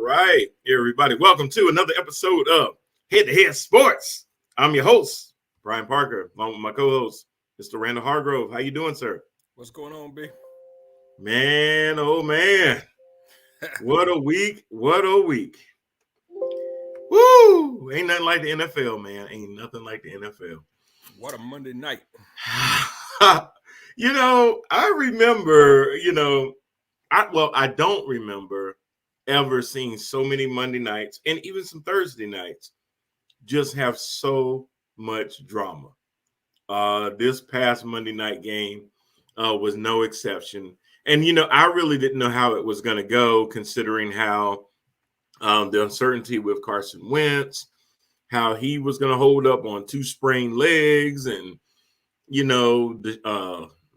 right, everybody. Welcome to another episode of Head to Head Sports. I'm your host, Brian Parker, along with my co-host, Mr. Randall Hargrove. How you doing, sir? What's going on, B? Man, oh man. What a week. What a week. Woo! Ain't nothing like the NFL, man. Ain't nothing like the NFL. What a Monday night. I remember, I don't remember ever seeing so many Monday nights and even some Thursday nights just have so much drama. This past Monday night game was no exception. And, I really didn't know how it was going to go, considering how the uncertainty with Carson Wentz, how he was going to hold up on two sprained legs, and, I'm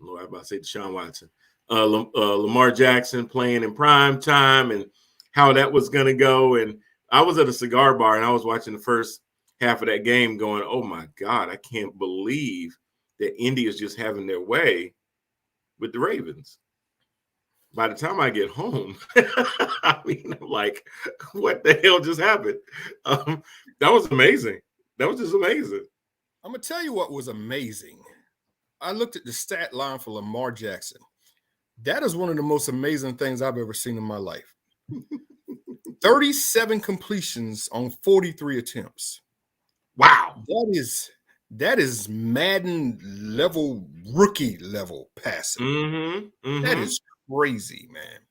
about to say Deshaun Watson, Lamar Jackson playing in prime time, and how that was going to go. And I was at a cigar bar and I was watching the first half of that game going, oh my God, I can't believe that Indy is just having their way with the Ravens. By the time I get home, I'm like, what the hell just happened? That was amazing. That was just amazing. I'm going to tell you what was amazing. I looked at the stat line for Lamar Jackson. That is one of the most amazing things I've ever seen in my life. 37 completions on 43 attempts. Wow. That is Madden level, rookie level passing. Mm-hmm. That is crazy, man.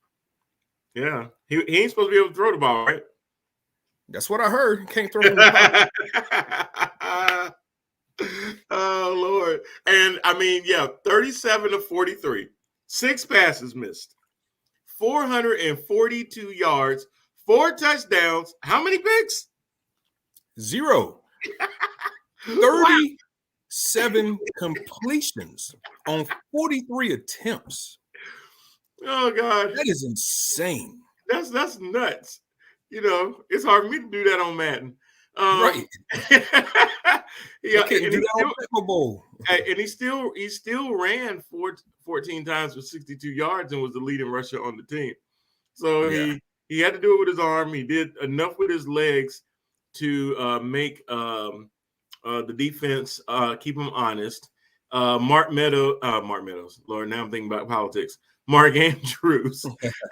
Yeah. He ain't supposed to be able to throw the ball, right? That's what I heard. Can't throw from the pocket. Oh, Lord. And, 37 of 43. 6 passes missed. 442 yards. 4 touchdowns. How many picks? 0. 37 completions on 43 attempts. Oh, God. That is insane. That's nuts. It's hard for me to do that on Madden. Right. Yeah, and he still ran 14 times for 62 yards and was the leading rusher on the team. So he had to do it with his arm. He did enough with his legs to make the defense keep him honest. Mark Meadows. Lord, now I'm thinking about politics. Mark Andrews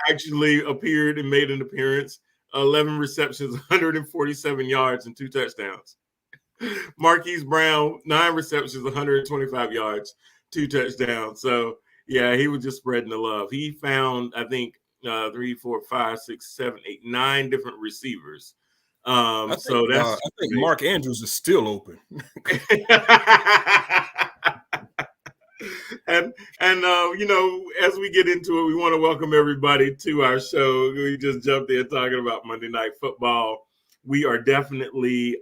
actually appeared and made an appearance. 11 receptions, 147 yards, and 2 touchdowns. Marquise Brown, 9 receptions, 125 yards, 2 touchdowns. So, yeah, he was just spreading the love. He found, I think, 3, 4, 5, 6, 7, 8, 9 different receivers. I think Mark Andrews is still open. And as we get into it, we want to welcome everybody to our show. We just jumped in talking about Monday Night Football. We are definitely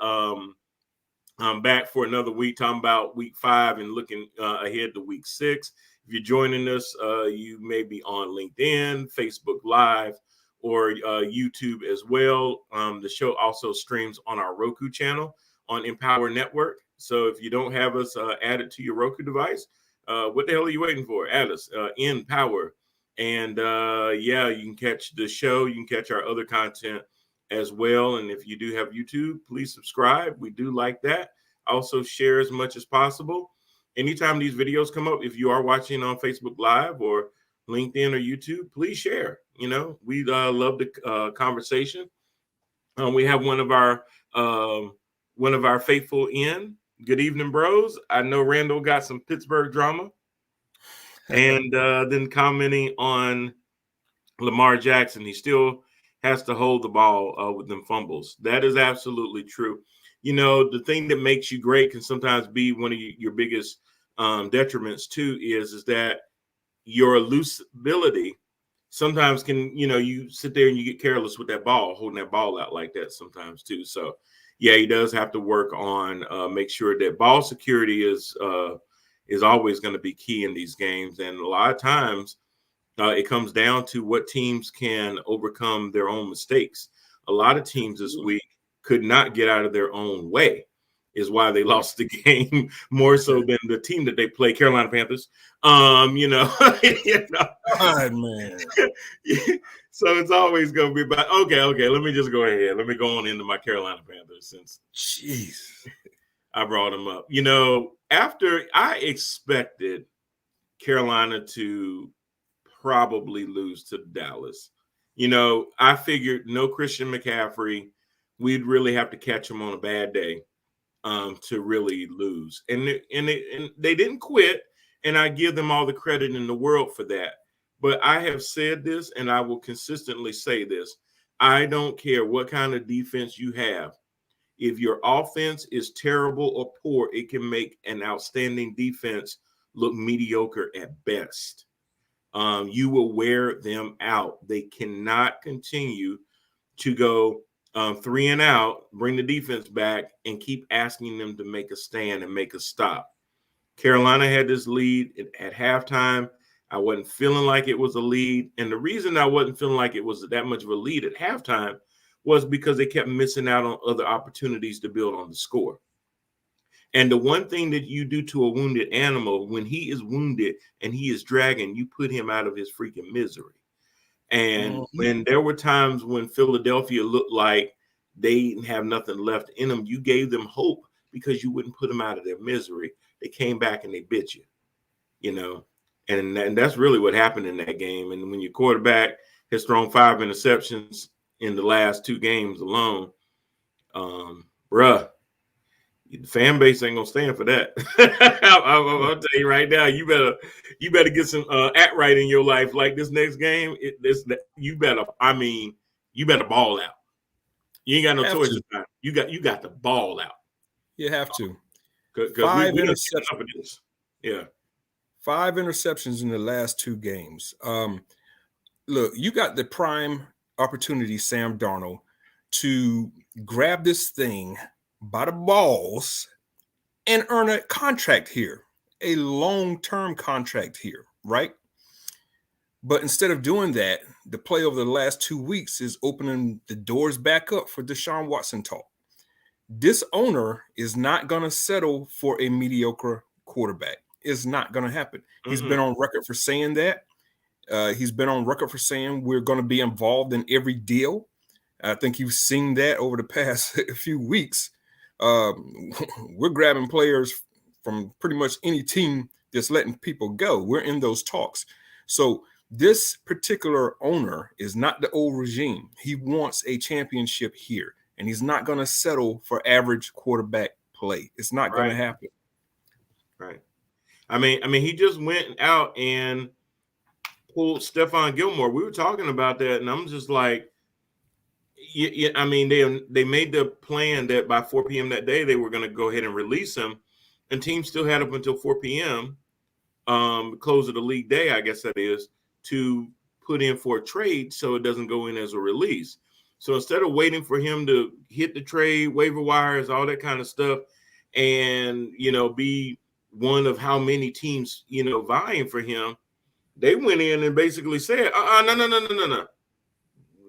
back for another week, talking about week 5 and looking ahead to week 6. If you're joining us, you may be on LinkedIn, Facebook Live, or YouTube as well. The show also streams on our Roku channel on Empower Network. So if you don't have us added to your Roku device, what the hell are you waiting for? Add us in Power. And you can catch the show. You can catch our other content as well. And if you do have YouTube, please subscribe. We do like that. Also share as much as possible. Anytime these videos come up, if you are watching on Facebook Live or LinkedIn or YouTube, please share. We love the conversation. We have one of our faithful in. Good evening, bros. I know Randall got some Pittsburgh drama. And then commenting on Lamar Jackson, he still has to hold the ball with them fumbles. That is absolutely true. The thing that makes you great can sometimes be one of your biggest detriments too, is that your elusibility sometimes can, you sit there and you get careless with that ball, holding that ball out like that sometimes too. So yeah, he does have to work on make sure that ball security is always going to be key in these games. And a lot of times it comes down to what teams can overcome their own mistakes. A lot of teams this week could not get out of their own way, is why they lost the game more so than the team that they play, Carolina Panthers. God, man. So it's always going to be about, okay, let me just go ahead. Let me go on into my Carolina Panthers since Jeez. I brought them up. After I expected Carolina to probably lose to Dallas. I figured no Christian McCaffrey, we'd really have to catch him on a bad day to really lose. And they didn't quit, and I give them all the credit in the world for that. But I have said this, and I will consistently say this. I don't care what kind of defense you have. If your offense is terrible or poor, it can make an outstanding defense look mediocre at best. You will wear them out. They cannot continue to go 3 and out, bring the defense back, and keep asking them to make a stand and make a stop. Carolina had this lead at halftime. I wasn't feeling like it was a lead. And the reason I wasn't feeling like it was that much of a lead at halftime was because they kept missing out on other opportunities to build on the score. And the one thing that you do to a wounded animal, when he is wounded and he is dragging, you put him out of his freaking misery. And when there were times when Philadelphia looked like they didn't have nothing left in them, you gave them hope because you wouldn't put them out of their misery. They came back and they bit you, and that's really what happened in that game. And when your quarterback has thrown 5 interceptions in the last 2 games alone, bruh, the fan base ain't gonna stand for that. I'll tell you right now, you better get some act right in your life. Like this next game, you better ball out. You ain't got no choice. You got to ball out. You have to. Because we done seen enough of this. Yeah. 5 interceptions in the last 2 games. Look, you got the prime opportunity, Sam Darnold, to grab this thing by the balls and earn a contract here, a long-term contract here, right? But instead of doing that, the play over the last 2 weeks is opening the doors back up for Deshaun Watson talk. This owner is not going to settle for a mediocre quarterback. It's not going to happen. He's been on record for saying that. He's been on record for saying we're going to be involved in every deal. I think you've seen that over the past few weeks. We're grabbing players from pretty much any team that's letting people go. We're in those talks. So this particular owner is not the old regime. He wants a championship here, and he's not going to settle for average quarterback play. It's not going to happen. Right. I mean, he just went out and pulled Stephon Gilmore. We were talking about that, and I'm just like, I mean, they made the plan that by 4 p.m. that day they were going to go ahead and release him, and teams still had up until 4 p.m. Close of the league day, I guess that is, to put in for a trade so it doesn't go in as a release. So instead of waiting for him to hit the trade, waiver wires, all that kind of stuff, and be one of how many teams vying for him, they went in and basically said, no,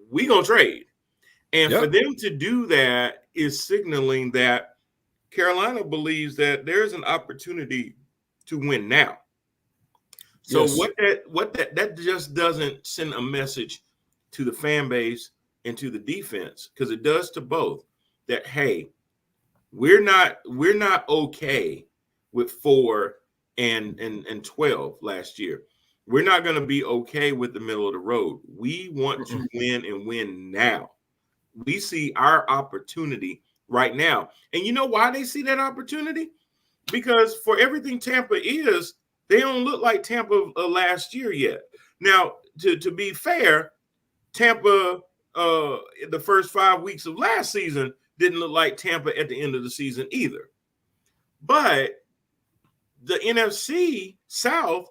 we gonna trade. And for them to do that is signaling that Carolina believes that there's an opportunity to win now. So what that just doesn't send a message to the fan base and to the defense, because it does to both, that hey, we're not okay with 4 and 12 last year. We're not going to be okay with the middle of the road. We want to win and win now. We see our opportunity right now. And you know why they see that opportunity? Because for everything Tampa is, they don't look like Tampa last year yet. Now, to be fair, Tampa the first 5 weeks of last season didn't look like Tampa at the end of the season either. But the NFC South,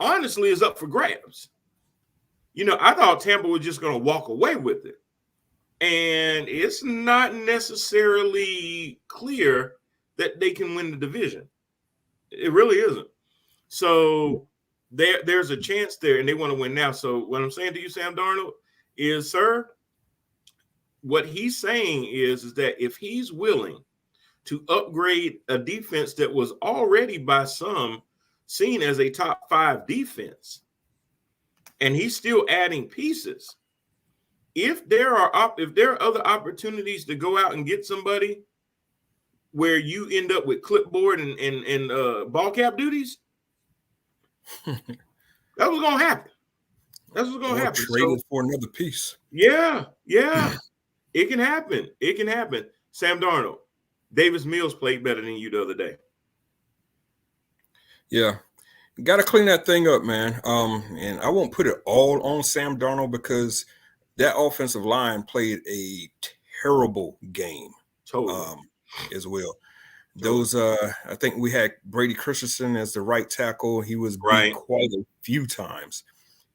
honestly, is up for grabs. I thought Tampa was just going to walk away with it. And it's not necessarily clear that they can win the division. It really isn't. So there's a chance there, and they want to win now. So what I'm saying to you, Sam Darnold, is, sir, what he's saying is that if he's willing to upgrade a defense that was already by some seen as a top 5 defense, and he's still adding pieces. If there are other opportunities to go out and get somebody where you end up with clipboard and ball cap duties, that was gonna happen. That's what's gonna Or happen. So traded for another piece. yeah, it can happen. It can happen. Sam Darnold, Davis Mills played better than you the other day. Yeah. Got to clean that thing up, man. And I won't put it all on Sam Darnold because that offensive line played a terrible game Totally. as well. Totally. Those I think we had Brady Christensen as the right tackle. He was beat Right. quite a few times.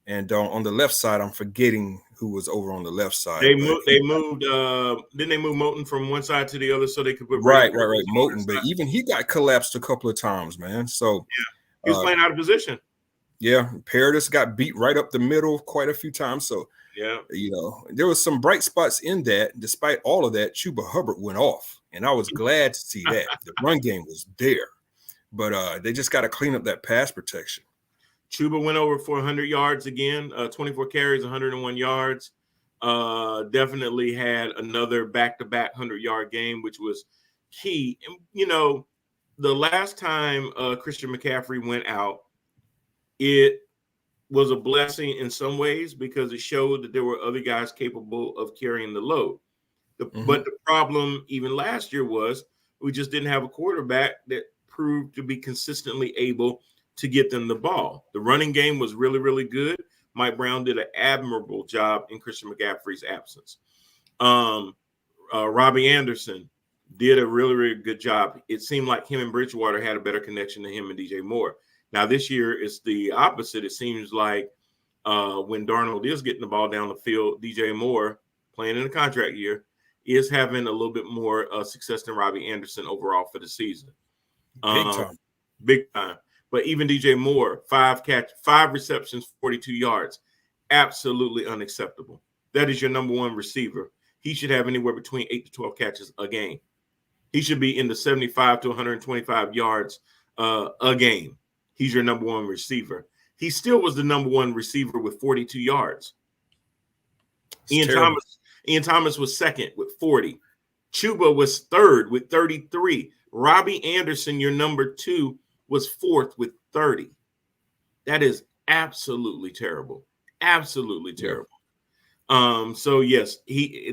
And on the left side, I'm forgetting who was over on the left side. They But moved. They moved. Didn't they move Moton from one side to the other so they could put Brady right. on Moton. that But side? even he got collapsed a couple of times, man. So He was playing out of position. yeah, Paradis got beat right up the middle quite a few times. So Yeah. there was some bright spots in that. Despite all of that, Chuba Hubbard went off, and I was glad to see that. The run game was there, but they just got to clean up that pass protection. Chuba went over for 100 yards again, 24 carries, 101 yards. Definitely had another back-to-back 100-yard game, which was key. And, the last time Christian McCaffrey went out, it was a blessing in some ways because it showed that there were other guys capable of carrying the load. But the problem even last year was we just didn't have a quarterback that proved to be consistently able to get them the ball. The running game was really, really good. Mike Brown did an admirable job in Christian McCaffrey's absence. Robbie Anderson did a really, really good job. It seemed like him and Bridgewater had a better connection than him and DJ Moore. Now, this year it's the opposite. It seems like when Darnold is getting the ball down the field, DJ Moore, playing in a contract year, is having a little bit more success than Robbie Anderson overall for the season. Big time. Big time. But even DJ Moore, 5 receptions, 42 yards. Absolutely unacceptable. That is your number one receiver. He should have anywhere between 8 to 12 catches a game. He should be in the 75 to 125 yards a game. He's your number one receiver. He still was the number one receiver with 42 yards. Ian Thomas was second with 40. Chuba was third with 33. Robbie Anderson, your number 2, was fourth with 30. That is absolutely terrible. Absolutely terrible. Yeah. So yes,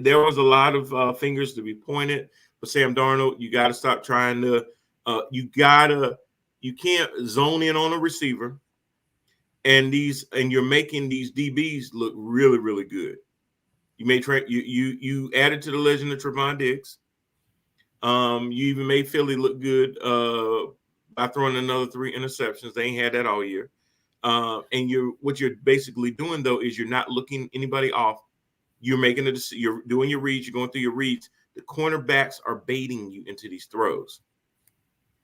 there was a lot of fingers to be pointed. But Sam Darnold, you got to stop trying to. You can't zone in on a receiver, and you're making these DBs look really, really good. You may try you added to the legend of Trevon Diggs. You even made Philly look good by throwing another 3 interceptions. They ain't had that all year. And what you're basically doing though is you're not looking anybody off. You're making you're doing your reads. You're going through your reads. The cornerbacks are baiting you into these throws.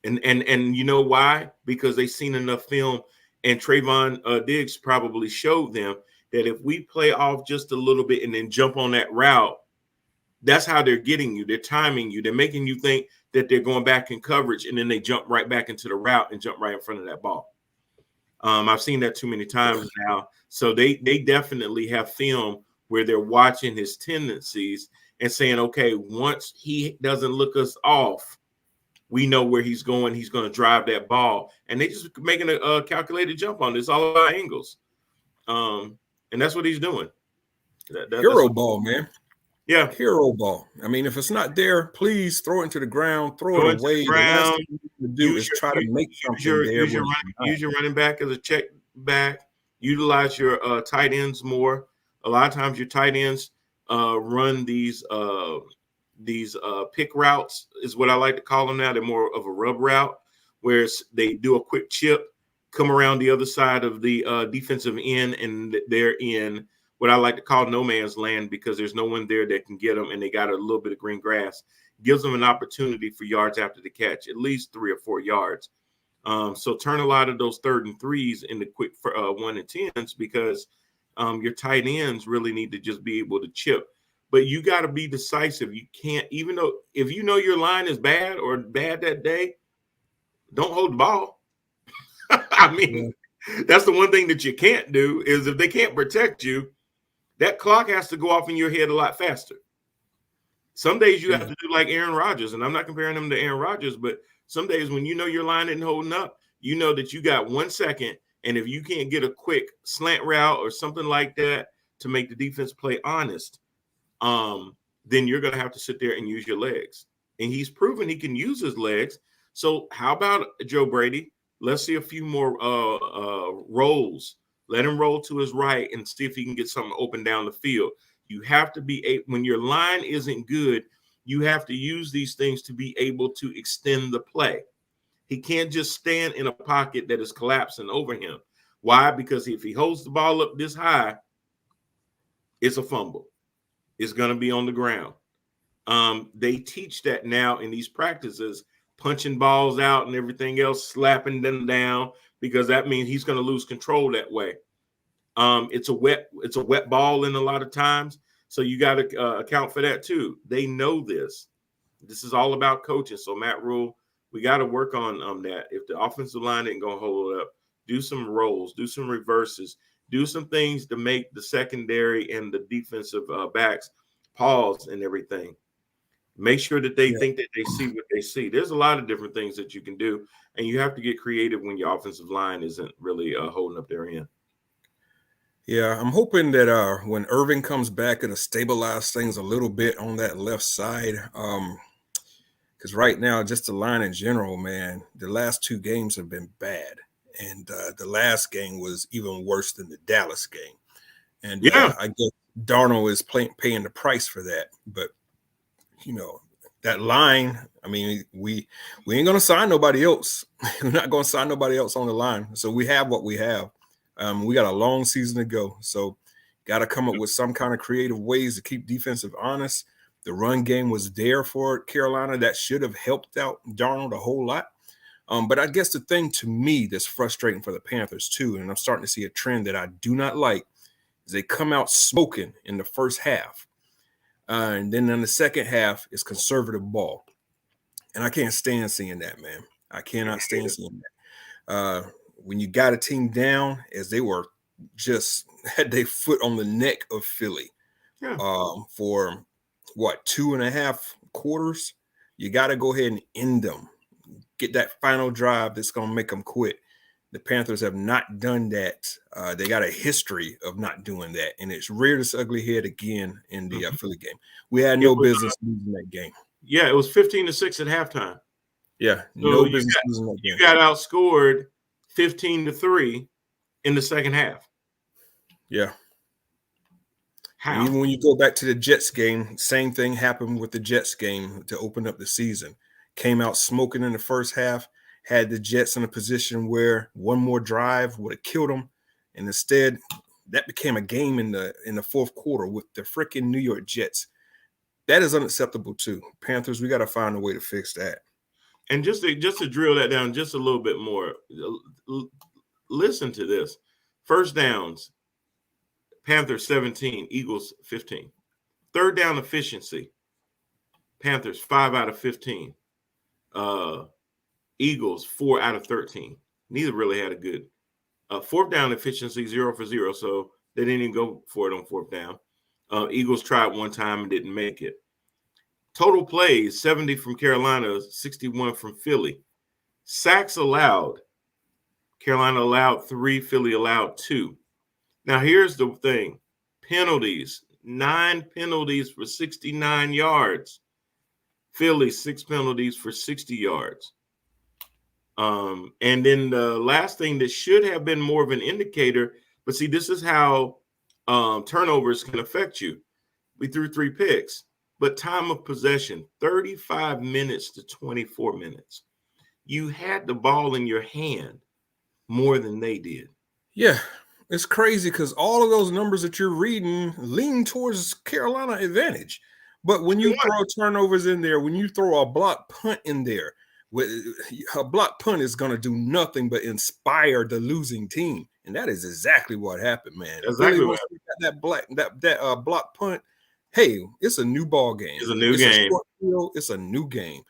And you know why? Because they've seen enough film, and Trevon Diggs probably showed them that if we play off just a little bit and then jump on that route, that's how they're getting you. They're timing you. They're making you think that they're going back in coverage, and then they jump right back into the route and jump right in front of that ball. I've seen that too many times now. So they definitely have film where they're watching his tendencies and saying, okay, once he doesn't look us off, we know where he's going. He's going to drive that ball. And they just making a calculated jump on this, all about angles. And that's what he's doing. Hero ball, man. Yeah. Hero ball. I mean, if it's not there, please throw it into the ground, throw it away. The last thing you can do is try to make something there. Use your running back as a check back. Utilize your tight ends more. A lot of times your tight ends run these pick routes is what I like to call them now. They're more of a rub route where they do a quick chip, come around the other side of the defensive end, and they're in what I like to call no man's land because there's no one there that can get them, and they got a little bit of green grass. Gives them an opportunity for yards after the catch, at least 3 or 4 yards. So turn a lot of those 3rd and 3s into quick 1 and 10s because your tight ends really need to just be able to chip. But you got to be decisive. You can't, even though if you know your line is bad or bad that day, don't hold the ball. I mean, That's the one thing that you can't do is if they can't protect you, that clock has to go off in your head a lot faster. Some days you have Yeah. to do like Aaron Rodgers, and I'm not comparing him to Aaron Rodgers, but some days when you know your line isn't holding up, you know that you got 1 second, and if you can't get a quick slant route or something like that to make the defense play honest, then you're going to have to sit there and use your legs. And he's proven he can use his legs. So how about Joe Brady? Let's see a few more rolls. Let him roll to his right and see if he can get something open down the field. You have to be when your line isn't good, you have to use these things to be able to extend the play. He can't just stand in a pocket that is collapsing over him. Why? Because if he holds the ball up this high, it's a fumble. It's going to be on the ground. They teach that now in these practices, punching balls out and everything else, slapping them down, because that means he's going to lose control that way. It's a wet ball in a lot of times, so you got to account for that too. They know this. This is all about coaching. So Matt Rule, we got to work on that. If the offensive line ain't going to hold it up, do some rolls, do some reverses, do some things to make the secondary and the defensive backs pause and everything. Make sure that they think that they see what they see. There's a lot of different things that you can do, and you have to get creative when your offensive line isn't really holding up their end. Yeah, I'm hoping that when Irving comes back, it'll stabilize things a little bit on that left side. Because right now, just the line in general, man, the last two games have been bad. And the last game was even worse than the Dallas game. And I guess Darnold is paying the price for that. But, that line, I mean, we ain't going to sign nobody else. We're not going to sign nobody else on the line. So we have what we have. We got a long season to go. So got to come up with some kind of creative ways to keep defensive honest. The run game was there for Carolina. That should have helped out Darnold a whole lot. But I guess the thing to me that's frustrating for the Panthers too, and I'm starting to see a trend that I do not like, is they come out smoking in the first half. And then in the second half, it's conservative ball. And I can't stand seeing that, man. I cannot stand seeing that. When you got a team down, as they were just had their foot on the neck of Philly for 2.5 quarters, you got to go ahead and end them. Get that final drive that's going to make them quit. The Panthers have not done that. They got a history of not doing that, and it's reared its ugly head again in the Philly game. We had no business losing that game. Yeah, it was 15-6 at halftime. Yeah, no business losing that game. You got outscored 15-3 in the second half. Yeah. How? And even when you go back to the Jets game, same thing happened with the Jets game to open up the season. Came out smoking in the first half, had the Jets in a position where one more drive would have killed them. And instead, that became a game in the fourth quarter with the freaking New York Jets. That is unacceptable too. Panthers, we got to find a way to fix that. And just to drill that down just a little bit more, listen to this. First downs, Panthers 17, Eagles 15. Third down efficiency, Panthers 5 out of 15. Eagles 4 out of 13. Neither really had a good fourth down efficiency, 0 for 0. So they didn't even go for it on fourth down. Eagles tried one time and didn't make it. Total plays, 70 from Carolina, 61 from Philly. Sacks allowed. Carolina allowed 3, Philly allowed 2. Now, here's the thing. Penalties, 9 penalties for 69 yards. Philly, 6 penalties for 60 yards. And then the last thing that should have been more of an indicator, but see, this is how turnovers can affect you. We threw 3 picks, but time of possession, 35 minutes to 24 minutes. You had the ball in your hand more than they did. Yeah, it's crazy because all of those numbers that you're reading lean towards Carolina advantage. But when you throw turnovers in there, when you throw a block punt in there, a block punt is going to do nothing but inspire the losing team. And that is exactly what happened, man. Exactly what happened. That block punt, hey, it's a new ball game. It's a new game. It's a new game.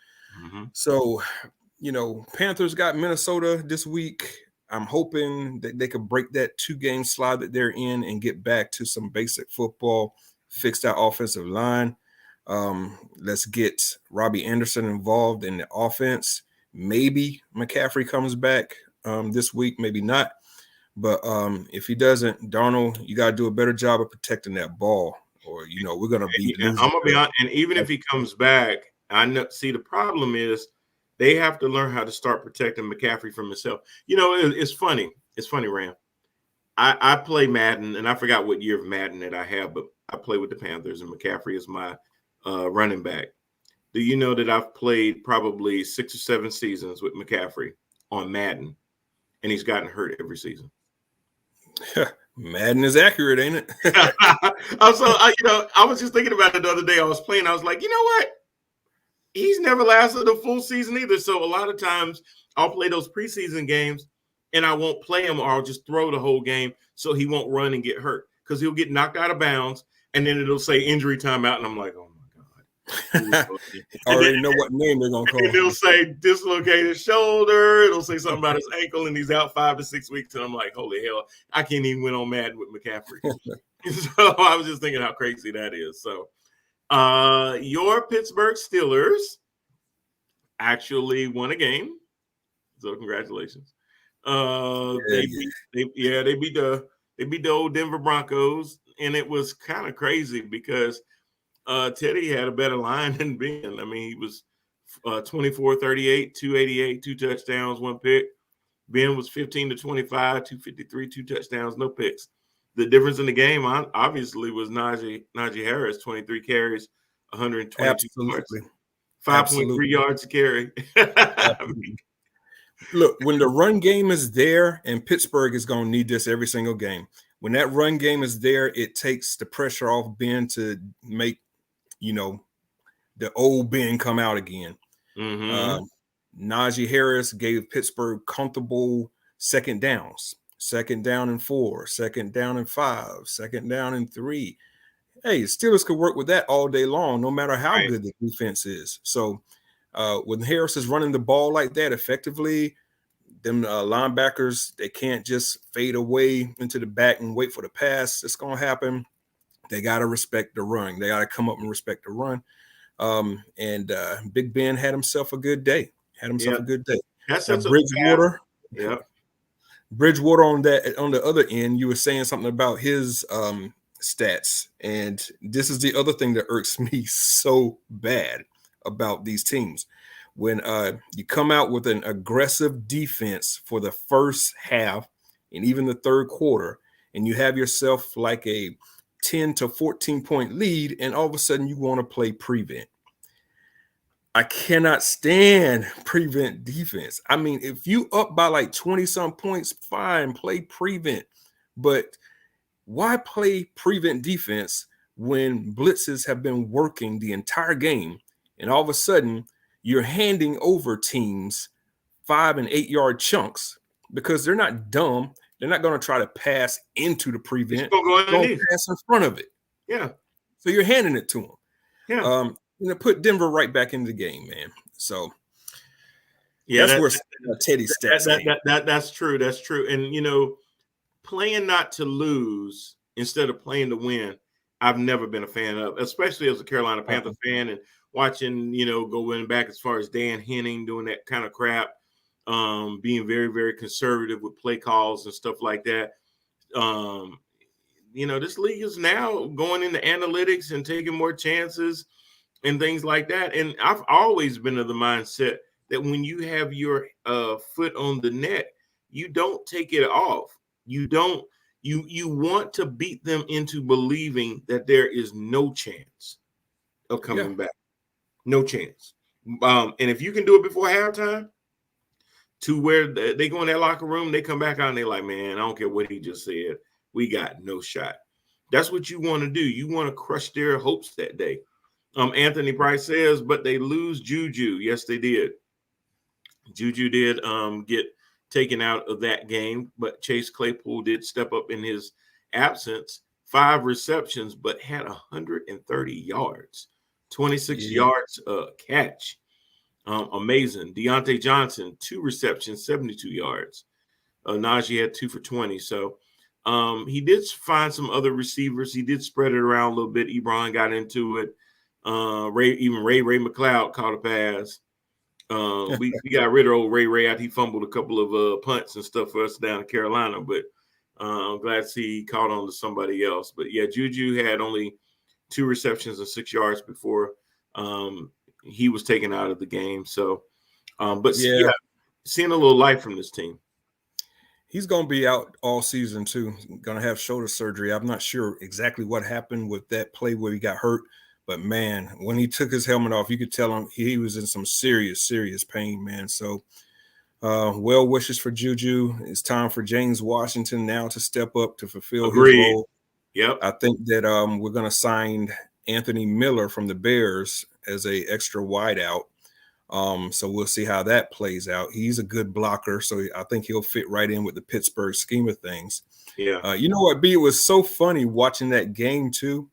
Mm-hmm. So, Panthers got Minnesota this week. I'm hoping that they could break that 2-game slide that they're in and get back to some basic football, fix that offensive line. Let's get Robbie Anderson involved in the offense. Maybe McCaffrey comes back this week, maybe not. But if he doesn't, Darnold, you got to do a better job of protecting that ball, or we're gonna be losing. I'm gonna be honest, and even if he comes back, I know. See, the problem is they have to learn how to start protecting McCaffrey from himself. It's funny. It's funny, Ram. I play Madden, and I forgot what year of Madden that I have, but I play with the Panthers, and McCaffrey is my running back. Do you know that I've played probably 6 or 7 seasons with McCaffrey on Madden, and he's gotten hurt every season? Madden is accurate, ain't it? I was just thinking about it the other day. I was playing. I was like, you know what? He's never lasted a full season either. So a lot of times I'll play those preseason games and I won't play him, or I'll just throw the whole game so he won't run and get hurt, because he'll get knocked out of bounds and then it'll say injury timeout. And I'm like, oh my God. Already know what name they're going to call. And they'll say dislocated shoulder. It'll say something about his ankle and he's out 5 to 6 weeks. And I'm like, holy hell, I can't even win on Madden with McCaffrey. So I was just thinking how crazy that is. So your Pittsburgh Steelers actually won a game. So congratulations. They beat the old Denver Broncos, and it was kind of crazy because Teddy had a better line than Ben. I mean, he was 24-38, 288, 2 touchdowns, 1 pick. Ben was 15-25, 253, 2 touchdowns, no picks. The difference in the game, obviously, was Najee Harris, 23 carries, 122 yards, 5.3 yards to carry. Look, when the run game is there, and Pittsburgh is going to need this every single game. When that run game is there, it takes the pressure off Ben to make, the old Ben come out again. Mm-hmm. Najee Harris gave Pittsburgh comfortable second downs, 2nd down and 4, 2nd down and 5, 2nd down and 3. Hey, Steelers could work with that all day long, no matter how good the defense is. So when Harris is running the ball like that effectively, them linebackers, they can't just fade away into the back and wait for the pass. It's going to happen. They got to respect the run. They got to come up and respect the run. And Big Ben had himself a good day. That's Bridgewater. Yeah. Bridgewater on the other end, you were saying something about his stats. And this is the other thing that irks me so bad about these teams. When you come out with an aggressive defense for the first half and even the third quarter, and you have yourself like a 10 to 14 point lead, and all of a sudden you want to play prevent. I cannot stand prevent defense. I mean, if you up by like 20 some points, fine, play prevent. But why play prevent defense when blitzes have been working the entire game, and all of a sudden you're handing over teams 5 and 8 yard chunks because they're not dumb. They're not going to try to pass into the prevent. They're going to pass in front of it. Yeah. So you're handing it to them. Yeah. Put Denver right back in the game, man. So yeah, that's where Teddy's stats. That's true. That's true. And playing not to lose instead of playing to win, I've never been a fan of, especially as a Carolina Panther fan, and watching, going back as far as Dan Henning doing that kind of crap, being very, very conservative with play calls and stuff like that. This league is now going into analytics and taking more chances and things like that. And I've always been of the mindset that when you have your foot on the net, you don't take it off. You don't. You want to beat them into believing that there is no chance of coming back. No chance. And if you can do it before halftime, to where they go in that locker room, they come back out and they're like, man, I don't care what he just said. We got no shot. That's what you want to do. You want to crush their hopes that day. Anthony Price says, but they lose Juju. Yes, they did. Juju did get taken out of that game, but Chase Claypool did step up in his absence. 5 receptions, but had 130 yards, 26 yards catch. Amazing. Deontay Johnson, 2 receptions, 72 yards. Najee had 2 for 20. So he did find some other receivers. He did spread it around a little bit. Ebron got into it. Ray McLeod caught a pass. We got rid of old Ray out. He fumbled a couple of punts and stuff for us down in Carolina, but I'm glad to see he caught on to somebody else. But yeah, Juju had only 2 receptions and 6 yards before he was taken out of the game. So, but yeah, seeing a little life from this team. He's going to be out all season too. Going to have shoulder surgery. I'm not sure exactly what happened with that play where he got hurt, but man, when he took his helmet off, you could tell him he was in some serious pain, man. So, well wishes for Juju. It's time for James Washington now to step up to fulfill his role. Yep. I think that we're going to sign Anthony Miller from the Bears as a extra wideout. So we'll see how that plays out. He's a good blocker, so I think he'll fit right in with the Pittsburgh scheme of things. Yeah. You know what, B? It was so funny watching that game too,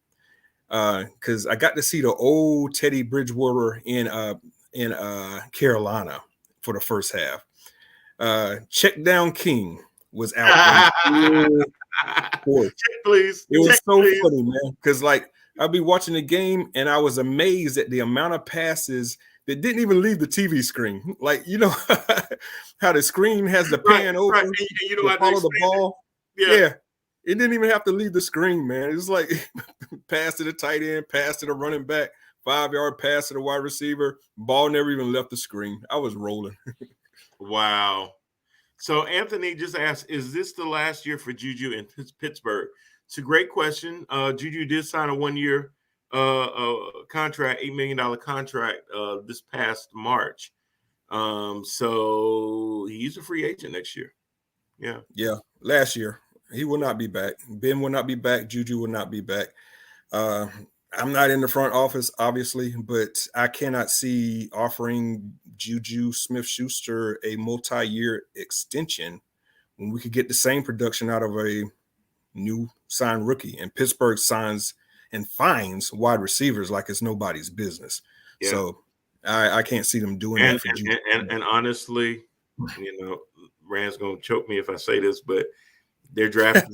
because I got to see the old Teddy Bridgewater in Carolina for the first half. Check down King was out. Check, please. It was so funny, man, because like I'll be watching the game and I was amazed at the amount of passes that didn't even leave the TV screen. Like, you know, how the screen has the pan open, right. And you know, follow the ball. Yeah. It didn't even have to leave the screen, man. It was like pass to the tight end, pass to the running back, 5-yard pass to the wide receiver. Ball never even left the screen. I was rolling. Wow. So Anthony just asked, is this the last year for Juju in Pittsburgh? It's a great question. Juju did sign a 1-year contract, $8 million contract this past March. So he's a free agent next year. Yeah. Last year. He will not be back. Ben will not be back. Juju will not be back. I'm not in the front office, obviously, but I cannot see offering Juju Smith-Schuster a multi-year extension when we could get the same production out of a new signed rookie. And Pittsburgh signs and finds wide receivers like it's nobody's business. Yeah. So I can't see them doing that for Juju. And honestly, you know, Rand's going to choke me if I say this, but their draft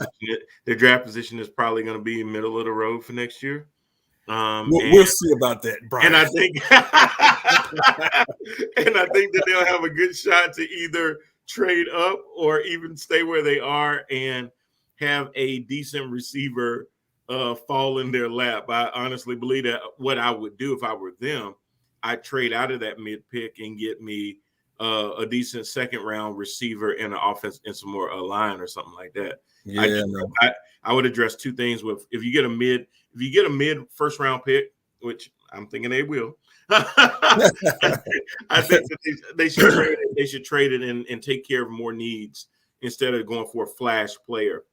position is probably going to be middle of the road for next year. We'll see about that, Brian. And I think that they'll have a good shot to either trade up or even stay where they are and have a decent receiver fall in their lap. I honestly believe that what I would do if I were them, I'd trade out of that mid pick and get me a decent second round receiver and an offense and some more line or something like that. Yeah, I would address 2 things with if you get a mid first round pick, which I'm thinking they will. I think that they should trade it. They should trade it and take care of more needs instead of going for a flash player.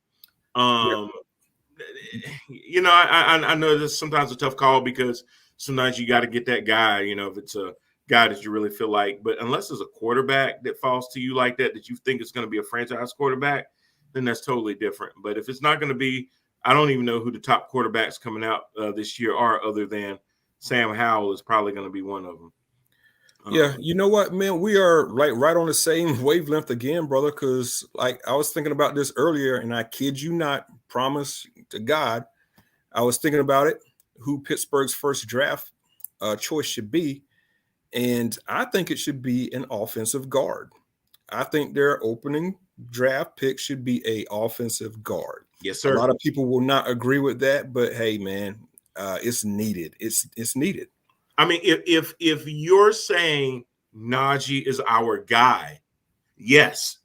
You know, I know this is sometimes a tough call because sometimes you got to get that guy, you know, if it's a guy that you really feel like, but unless there's a quarterback that falls to you like that you think is going to be a franchise quarterback, then that's totally different. But if it's not going to be, I don't even know who the top quarterbacks coming out this year are other than Sam Howell is probably going to be one of them. Yeah, you know what, man? We are like right on the same wavelength again, brother, because like I was thinking about this earlier, and I kid you not, promise to God, I was thinking about it, who Pittsburgh's first draft choice should be, and I think it should be an offensive guard. I think their opening draft pick should be a offensive guard. Yes, sir. A lot of people will not agree with that, but hey, man, it's needed. It's needed. I mean, if you're saying Najee is our guy, yes,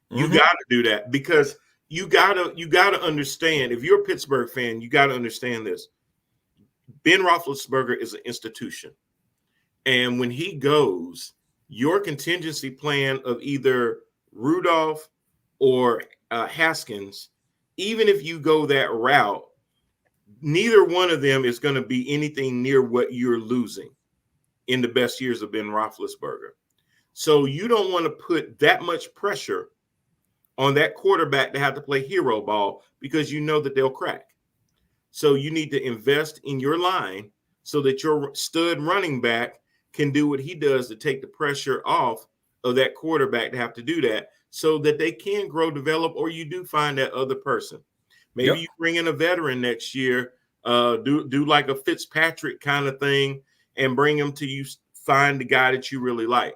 you got to do that because you gotta understand. If you're a Pittsburgh fan, you got to understand this. Ben Roethlisberger is an institution, and when he goes, your contingency plan of either Rudolph or Haskins, even if you go that route, neither one of them is going to be anything near what you're losing in the best years of Ben Roethlisberger. So you don't want to put that much pressure on that quarterback to have to play hero ball because you know that they'll crack. So you need to invest in your line so that your stud running back can do what he does to take the pressure off of that quarterback to have to do that. so that they can grow, develop, or you do find that other person. Maybe Yep. you bring in a veteran next year, do like a Fitzpatrick kind of thing, and bring him to you. Find the guy that you really like.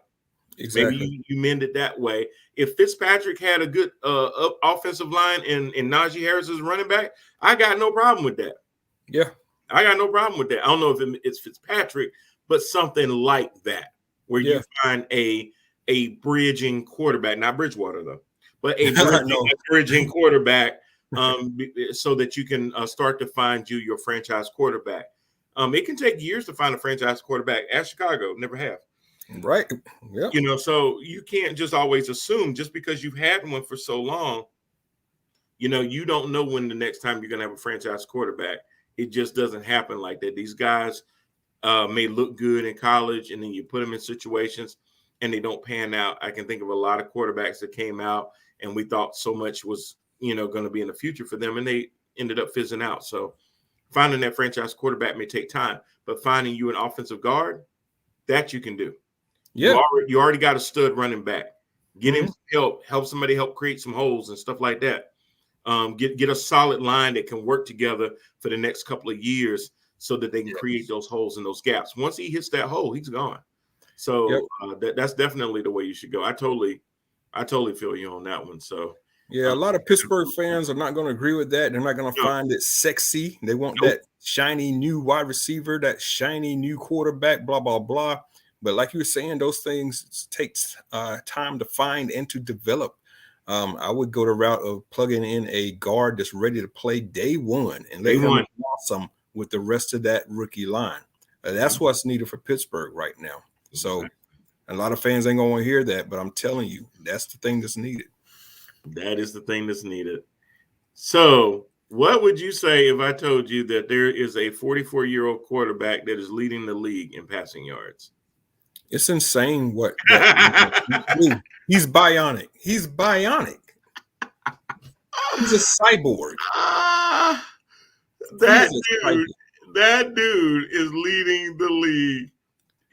Exactly. Maybe you mend it that way. If Fitzpatrick had a good offensive line and Najee Harris is running back, I got no problem with that. Yeah. I got no problem with that. I don't know if it's Fitzpatrick, but something like that, where Yeah. you find a bridging quarterback, not Bridgewater though, but a No. bridging quarterback, so that you can start to find you your franchise quarterback. It can take years to find a franchise quarterback. At Chicago, never have. Right. Yeah. You know, so you can't just always assume just because you've had one for so long. You know, you don't know when the next time you're going to have a franchise quarterback. It just doesn't happen like that. These guys may look good in college, and then you put them in situations and they don't pan out. I can think of a lot of quarterbacks that came out and we thought so much was, going to be in the future for them, and they ended up fizzing out. So finding that franchise quarterback may take time, but finding you an offensive guard, that you can do. Yeah. You already got a stud running back. Get him Mm-hmm. help somebody help create some holes and stuff like that. Get a solid line that can work together for the next couple of years so that they can create those holes and those gaps. Once he hits that hole, he's gone. So that's definitely the way you should go. I totally feel you on that one. So Yeah, a lot of Pittsburgh fans are not going to agree with that. They're not going to no, find it sexy. They want nope. that shiny new wide receiver, that shiny new quarterback, blah, blah, blah. But like you were saying, those things take time to find and to develop. I would go the route of plugging in a guard that's ready to play day one and let him blossom with the rest of that rookie line. That's what's needed for Pittsburgh right now. So a lot of fans ain't going to hear that, but I'm telling you, that's the thing that's needed. That is the thing that's needed. So what would you say if I told you that there is a 44-year-old quarterback that is leading the league in passing yards? It's insane what he's bionic. He's bionic. He's a cyborg. That dude is leading the league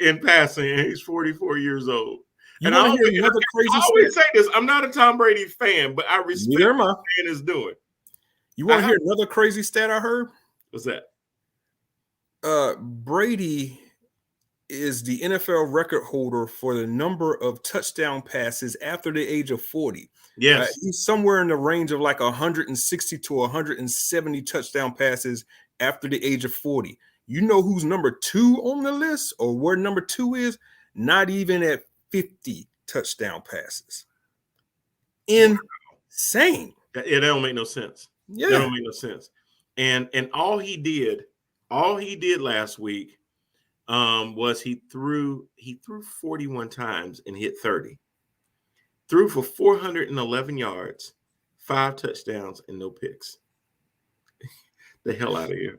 in passing, and he's 44 years old. And I always say this: I'm not a Tom Brady fan, but I respect what the man is doing. You want to hear another crazy stat I heard? What's that? Brady is the NFL record holder for the number of touchdown passes after the age of 40. Yes. He's somewhere in the range of like 160 to 170 touchdown passes after the age of 40. You know who's number 2 on the list, or where number 2 is? Not even at 50 touchdown passes. Insane. That don't make no sense. Yeah. That don't make no sense. And all he did last week was he threw 41 times and hit 30. Threw for 411 yards, 5 touchdowns, and no picks. The hell out of here.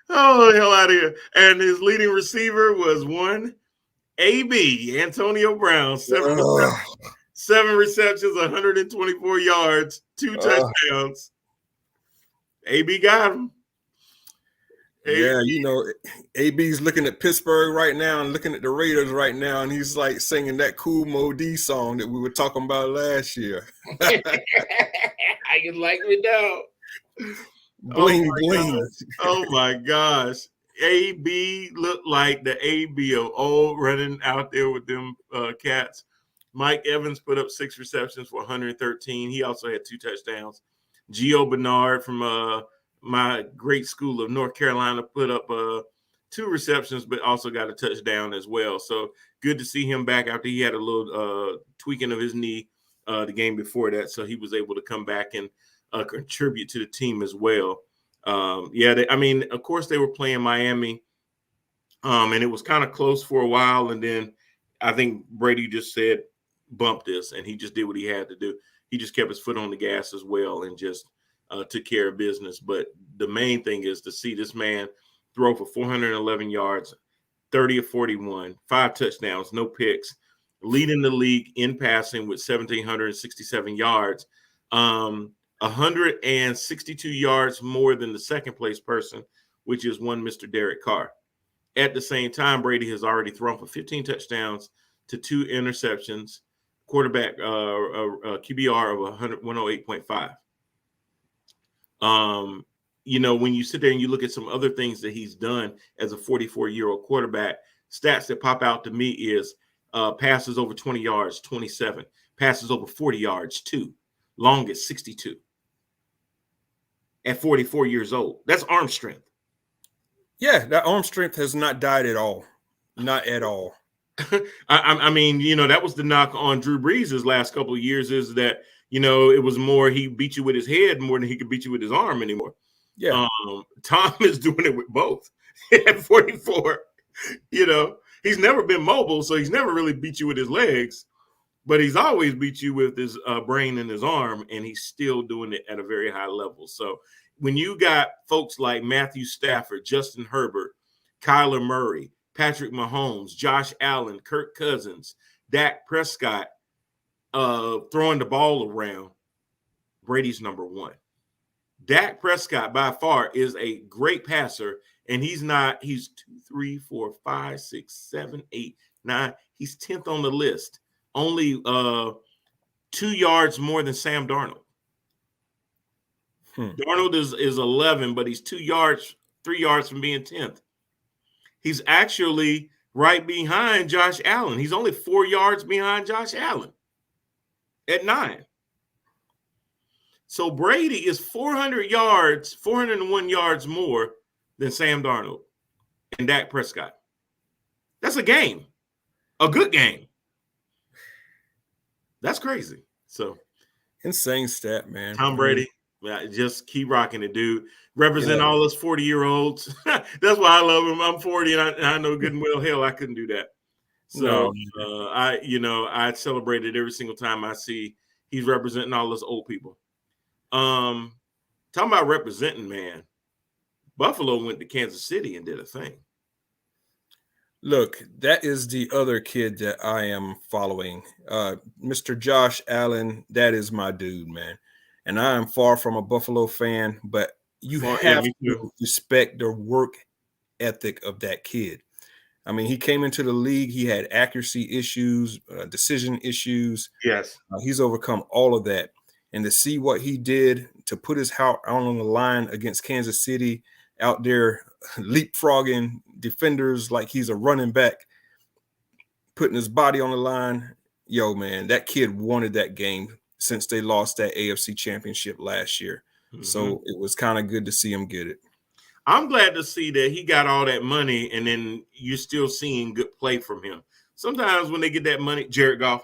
Oh, the hell out of here. And his leading receiver was one AB, Antonio Brown, 7 receptions, 124 yards, 2 touchdowns. AB got him. Yeah, AB's looking at Pittsburgh right now and looking at the Raiders right now, and he's like singing that Cool Mo D song that we were talking about last year. I can like me now. Bling, bling. Oh my gosh. AB looked like the AB of old, running out there with them cats. Mike Evans put up 6 receptions for 113. He also had 2 touchdowns. Gio Bernard from my great school of North Carolina put up 2 receptions, but also got a touchdown as well. So good to see him back after he had a little tweaking of his knee the game before that. So he was able to come back and contribute to the team as well. Of course they were playing Miami, and it was kind of close for a while. And then I think Brady just said, bump this, and he just did what he had to do. He just kept his foot on the gas as well and just took care of business. But the main thing is to see this man throw for 411 yards, 30 of 41, 5 touchdowns, no picks, leading the league in passing with 1,767 yards, 162 yards more than the second place person, which is one Mr. Derek Carr. At the same time, Brady has already thrown for 15 touchdowns, to 2 interceptions, quarterback QBR of 108.5. When you sit there and you look at some other things that he's done as a 44-year-old quarterback, stats that pop out to me is passes over 20 yards, 27, passes over 40 yards, 2, longest 62. At 44 years old, that's arm strength. Yeah, that arm strength has not died at all, not at all. I mean, that was the knock on Drew Brees' last couple of years, is that it was more he beat you with his head more than he could beat you with his arm anymore. Yeah. Tom is doing it with both at 44. He's never been mobile, so he's never really beat you with his legs, but he's always beat you with his brain and his arm, and he's still doing it at a very high level. So when you got folks like Matthew Stafford, Justin Herbert, Kyler Murray, Patrick Mahomes, Josh Allen, Kirk Cousins, Dak Prescott throwing the ball around, Brady's number one. Dak Prescott by far is a great passer, and he's 2, 3, 4, 5, 6, 7, 8, 9. He's 10th on the list. Only 2 yards more than Sam Darnold. Darnold is 11, but he's 3 yards from being 10th. He's actually right behind Josh Allen. He's only 4 yards behind Josh Allen at 9. So Brady is 401 yards more than Sam Darnold and Dak Prescott. That's a game, a good game. That's crazy. So insane stat, man. Tom Brady, just keep rocking it, dude. Represent all us 40-year-olds. That's why I love him. I'm 40, and I know good and well, hell, I couldn't do that. So I celebrate it every single time I see he's representing all us old people. Talking about representing, man. Buffalo went to Kansas City and did a thing. Look, that is the other kid that I am following. Mr. Josh Allen, that is my dude, man. And I am far from a Buffalo fan, but you have to respect the work ethic of that kid. I mean, he came into the league, he had accuracy issues, decision issues. Yes. He's overcome all of that. And to see what he did to put his heart on the line against Kansas City, out there leapfrogging defenders like he's a running back, putting his body on the line. Yo, man, that kid wanted that game since they lost that AFC championship last year. Mm-hmm. So it was kind of good to see him get it. I'm glad to see that he got all that money and then you're still seeing good play from him. Sometimes when they get that money, Jared Goff,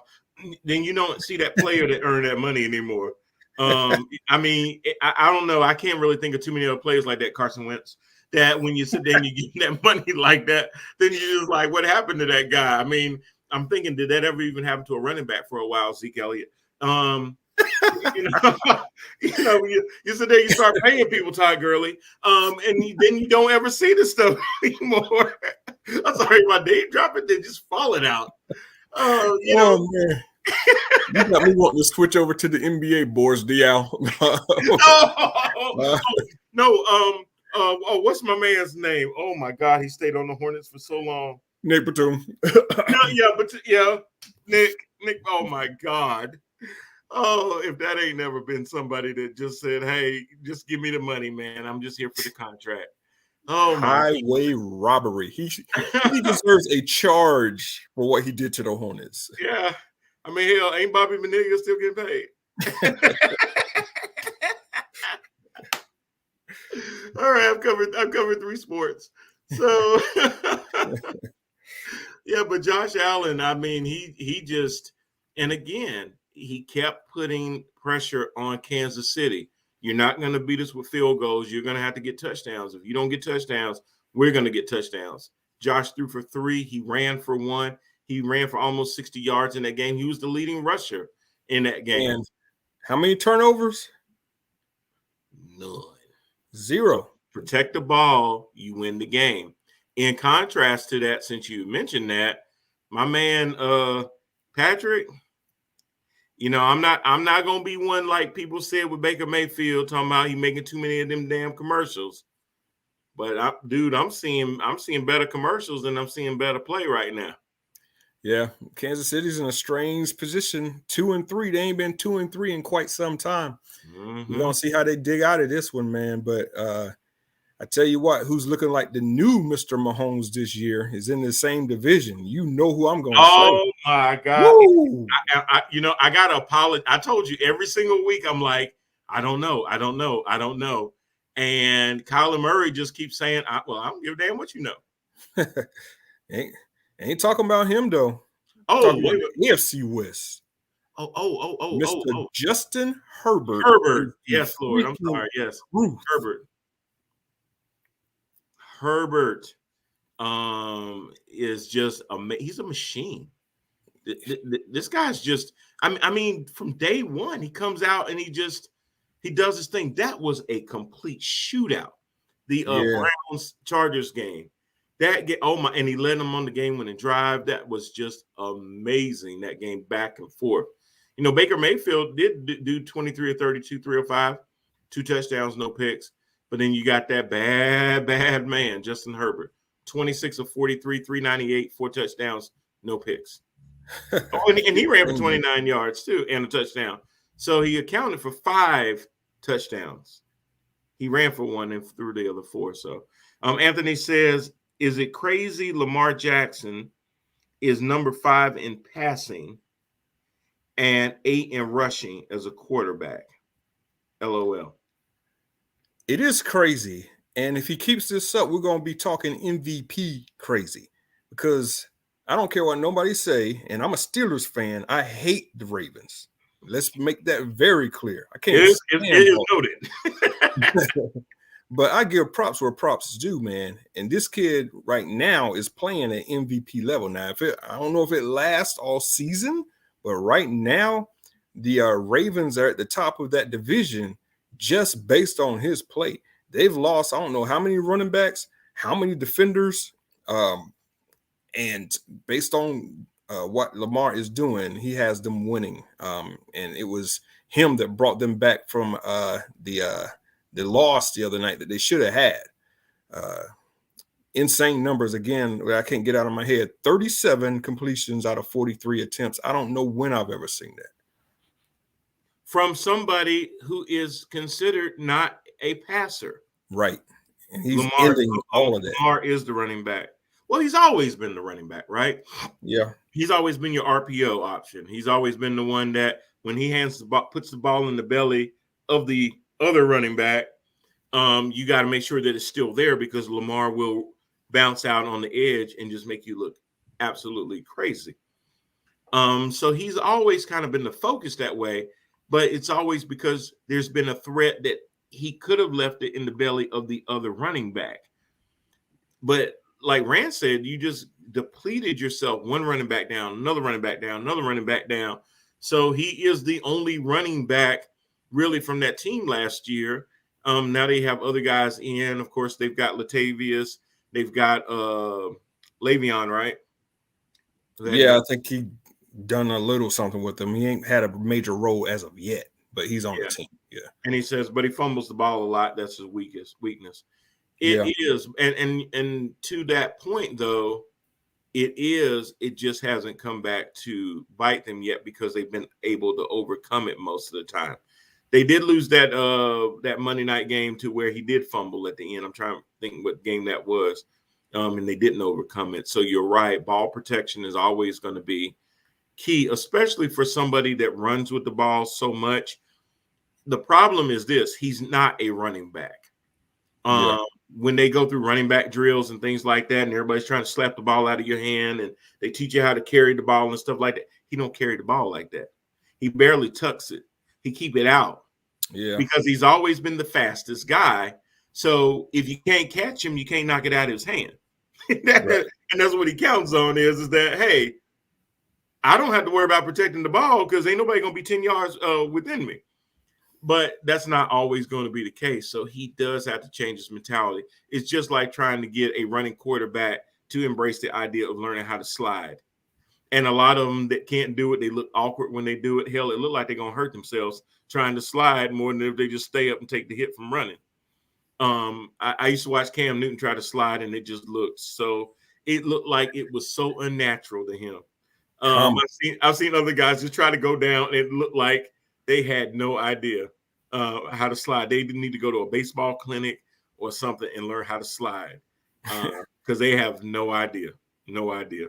then you don't see that player that earned that money anymore. I mean, I don't know. I can't really think of too many other players like that, Carson Wentz, that when you sit there and you get that money like that, then you're just like, what happened to that guy? I mean, I'm thinking, did that ever even happen to a running back for a while, Zeke Elliott? You sit there, you start paying people, Todd Gurley, and then you don't ever see this stuff anymore. I'm sorry, my name dropping, they're just falling out. Man. You got me wanting to switch over to the NBA, Boris Diaw. What's my man's name? Oh my God, he stayed on the Hornets for so long. Nick Batum. Nick. Oh my God. Oh, if that ain't never been somebody that just said, "Hey, just give me the money, man. I'm just here for the contract." Oh my highway robbery. He deserves a charge for what he did to the Hornets. Yeah. I mean, hell, ain't Bobby Bonilla still getting paid? All right, I've covered 3 sports. So yeah, but Josh Allen, I mean, he just, and again, he kept putting pressure on Kansas City. You're not going to beat us with field goals. You're going to have to get touchdowns. If you don't get touchdowns, we're going to get touchdowns. Josh threw for 3. He ran for 1. He ran for almost 60 yards in that game. He was the leading rusher in that game. And how many turnovers? None. 0. Protect the ball, you win the game. In contrast to that, since you mentioned that, my man Patrick, I'm not gonna be one like people said with Baker Mayfield talking about he making too many of them damn commercials. But I'm seeing better commercials than I'm seeing better play right now. Yeah, Kansas City's in a strange position. 2-3. They ain't been 2-3 in quite some time. We're Mm-hmm. gonna see how they dig out of this one, man. But I tell you what, who's looking like the new Mr. Mahomes this year is in the same division. You know who I'm gonna say. Oh my God! Woo! I gotta apologize. I told you every single week. I'm like, I don't know, I don't know, I don't know. And Kyler Murray just keeps saying, "Well, I don't give a damn what you know." ain't talking about him though. Oh, Talking wait, about wait. the AFC West. Oh. Mr. Justin Herbert is Herbert. the Yes, Lord. I'm freaking sorry. Yes, truth. Herbert. Herbert is just he's a machine. This guy's just I mean from day one he comes out and he does his thing. That was a complete shootout. The Yeah. Browns Chargers game. Oh my, and he led them on the game winning drive. That was just amazing. That game back and forth. You know, Baker Mayfield did do 23 or 32, 305, 2 touchdowns, no picks. But then you got that bad man, Justin Herbert, 26 of 43, 398, 4 touchdowns, no picks. Oh, and he ran for 29 yards too and a touchdown. So he accounted for 5 touchdowns. He ran for 1 and threw the other 4. So Anthony says, is it crazy Lamar Jackson is number 5 in passing and 8 in rushing as a quarterback? LOL. It is crazy. And if he keeps this up, we're going to be talking MVP crazy because I don't care what nobody say. And I'm a Steelers fan. I hate the Ravens. Let's make that very clear. I can't It stand is noted. But I give props where props is due, man. And this kid right now is playing at MVP level. Now, I don't know if it lasts all season, but right now, the Ravens are at the top of that division just based on his play. They've lost, I don't know how many running backs, how many defenders, and based on what Lamar is doing, he has them winning. And it was him that brought them back from the loss the other night that they should have had. Insane numbers again. I can't get out of my head. 37 completions out of 43 attempts. I don't know when I've ever seen that. From somebody who is considered not a passer. Right. And he's ending all of that. Lamar is the running back. Well, he's always been the running back, right? Yeah. He's always been your RPO option. He's always been the one that when he puts the ball in the belly of the other running back, you got to make sure that it's still there because Lamar will bounce out on the edge and just make you look absolutely crazy. So he's always kind of been the focus that way, but it's always because there's been a threat that he could have left it in the belly of the other running back. But like Rand said, you just depleted yourself. One running back down, another running back down, another running back down. So he is the only running back really from that team last year. Now they have other guys in. Of course, they've got Latavius. They've got Le'Veon, right? Yeah, I think he done a little something with them. He ain't had a major role as of yet, but he's on the team. Yeah. And he says, but he fumbles the ball a lot. That's his weakness. It is. And to that point, though, it just hasn't come back to bite them yet because they've been able to overcome it most of the time. They did lose that Monday night game to where he did fumble at the end. I'm trying to think what game that was. And they didn't overcome it. So you're right. Ball protection is always going to be key, especially for somebody that runs with the ball so much. The problem is this: he's not a running back. When they go through running back drills and things like that, and everybody's trying to slap the ball out of your hand, and they teach you how to carry the ball and stuff like that, he don't carry the ball like that. He barely tucks it. He keep it out. Yeah. Because he's always been the fastest guy. So if you can't catch him, you can't knock it out of his hand. And that's what he counts on is that, hey, I don't have to worry about protecting the ball because ain't nobody going to be 10 yards within me. But that's not always going to be the case. So he does have to change his mentality. It's just like trying to get a running quarterback to embrace the idea of learning how to slide. And a lot of them that can't do it, they look awkward when they do it. Hell, it look like they're going to hurt themselves trying to slide more than if they just stay up and take the hit from running. I used to watch Cam Newton try to slide, and it looked like it was so unnatural to him. I've seen other guys just try to go down and it looked like they had no idea how to slide. They didn't need to go to a baseball clinic or something and learn how to slide because they have no idea. No idea.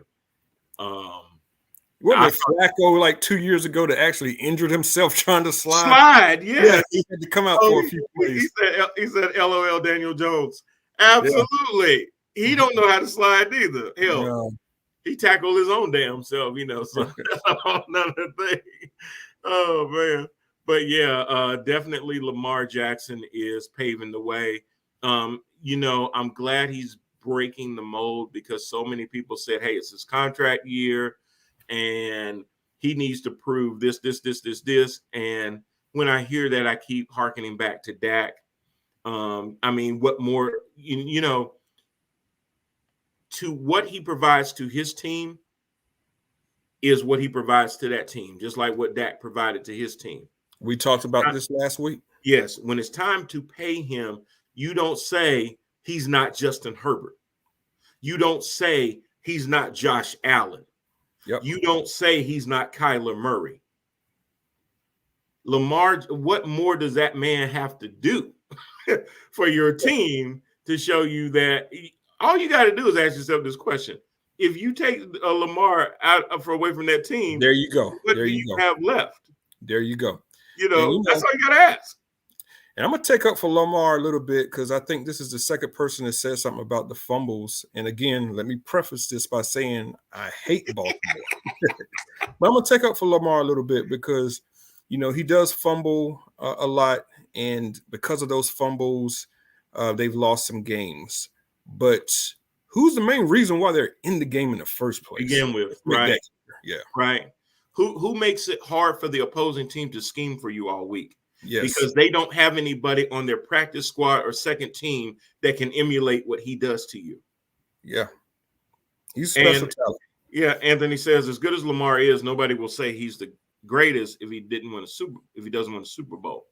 Wasn't it Flacco like 2 years ago that actually injured himself trying to slide? Slide, yes. Yeah, he had to come out for a few plays. He said, "LOL, Daniel Jones." Absolutely, yeah. He don't know how to slide either. Hell, no. He tackled his own damn self, So that's another thing. Oh man, but yeah, definitely Lamar Jackson is paving the way. I'm glad he's breaking the mold because so many people said, "Hey, it's his contract year." And he needs to prove this. And when I hear that, I keep hearkening back to Dak. What more, to what he provides to his team is what he provides to that team, just like what Dak provided to his team. We talked about this last week. Yes. When it's time to pay him, you don't say he's not Justin Herbert. You don't say he's not Josh Allen. Yep. You don't say he's not Kyler Murray. Lamar, what more does that man have to do for your team to show you that? All you got to do is ask yourself this question. If you take Lamar away from that team, there you go. What do you have left? There you go. That's all you got to ask. And I'm going to take up for Lamar a little bit because I think this is the second person that said something about the fumbles. And again, let me preface this by saying I hate Baltimore. But I'm going to take up for Lamar a little bit because, he does fumble a lot. And because of those fumbles, they've lost some games. But who's the main reason why they're in the game in the first place? Begin with, right? Yeah. Right. Who makes it hard for the opposing team to scheme for you all week? Yes. Because they don't have anybody on their practice squad or second team that can emulate what he does to you. Yeah. He's special talent. Yeah, Anthony says, as good as Lamar is, nobody will say he's the greatest if he doesn't win a Super Bowl.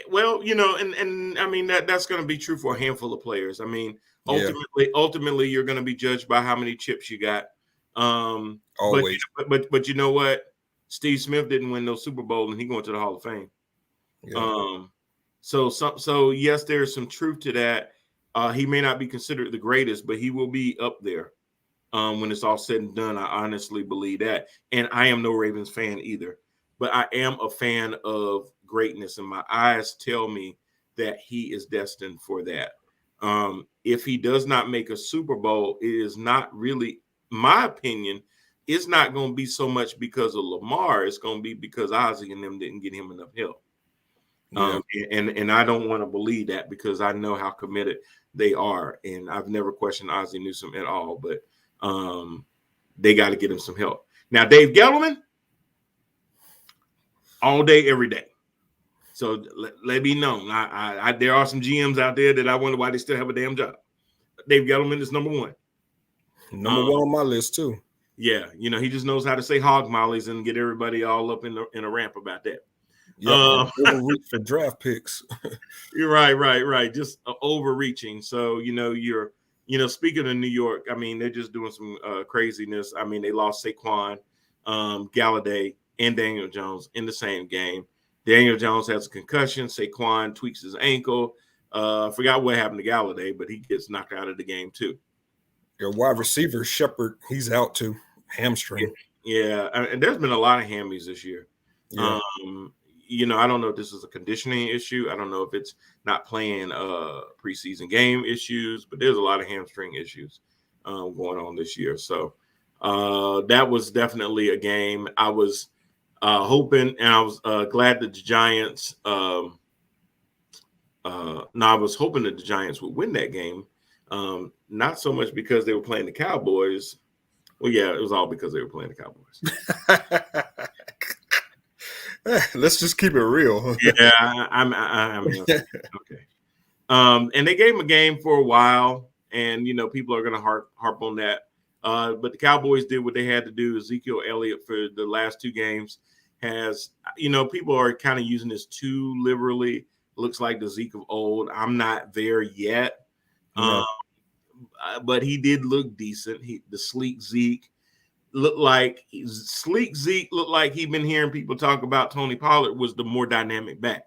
Well, and I mean that's going to be true for a handful of players. I mean, ultimately, you're going to be judged by how many chips you got. Always. But you know what? Steve Smith didn't win no Super Bowl, and he going to the Hall of Fame. Yeah. So yes, there's some truth to that. He may not be considered the greatest, but he will be up there when it's all said and done. I honestly believe that. And I am no Ravens fan either, but I am a fan of greatness, and my eyes tell me that he is destined for that. If he does not make a Super Bowl, it is not really, my opinion, it's not going to be so much because of Lamar. It's going to be because Ozzie and them didn't get him enough help. Yeah. And I don't want to believe that because I know how committed they are. And I've never questioned Ozzie Newsome at all, but they got to get him some help. Now, Dave Gettleman, all day, every day. So let me know. There are some GMs out there that I wonder why they still have a damn job. Dave Gettleman is number one. Number one on my list, too. Yeah. He just knows how to say hog mollies and get everybody all up in a ramp about that. Yeah, overreach for draft picks. You're right. Just overreaching. So, you're speaking of New York, I mean, they're just doing some craziness. I mean, they lost Saquon, Galladay, and Daniel Jones in the same game. Daniel Jones has a concussion. Saquon tweaks his ankle. I forgot what happened to Galladay, but he gets knocked out of the game too. Your wide receiver, Shepard, he's out too. Hamstring. Yeah. And there's been a lot of hammies this year. Yeah. I don't know if this is a conditioning issue. I don't know if it's not playing preseason game issues, but there's a lot of hamstring issues going on this year. So that was definitely a game. I was hoping, and I was glad that the Giants. I was hoping that the Giants would win that game. Not so much because they were playing the Cowboys. Well, yeah, it was all because they were playing the Cowboys. Let's just keep it real. Yeah, I mean, okay. And they gave him a game for a while, and people are going to harp on that. But the Cowboys did what they had to do. Ezekiel Elliott for the last two games has, people are kind of using this too liberally. Looks like the Zeke of old. I'm not there yet, but he did look decent. The sleek Zeke. looked like sleek Zeke looked like he'd been hearing people talk about Tony Pollard was the more dynamic back.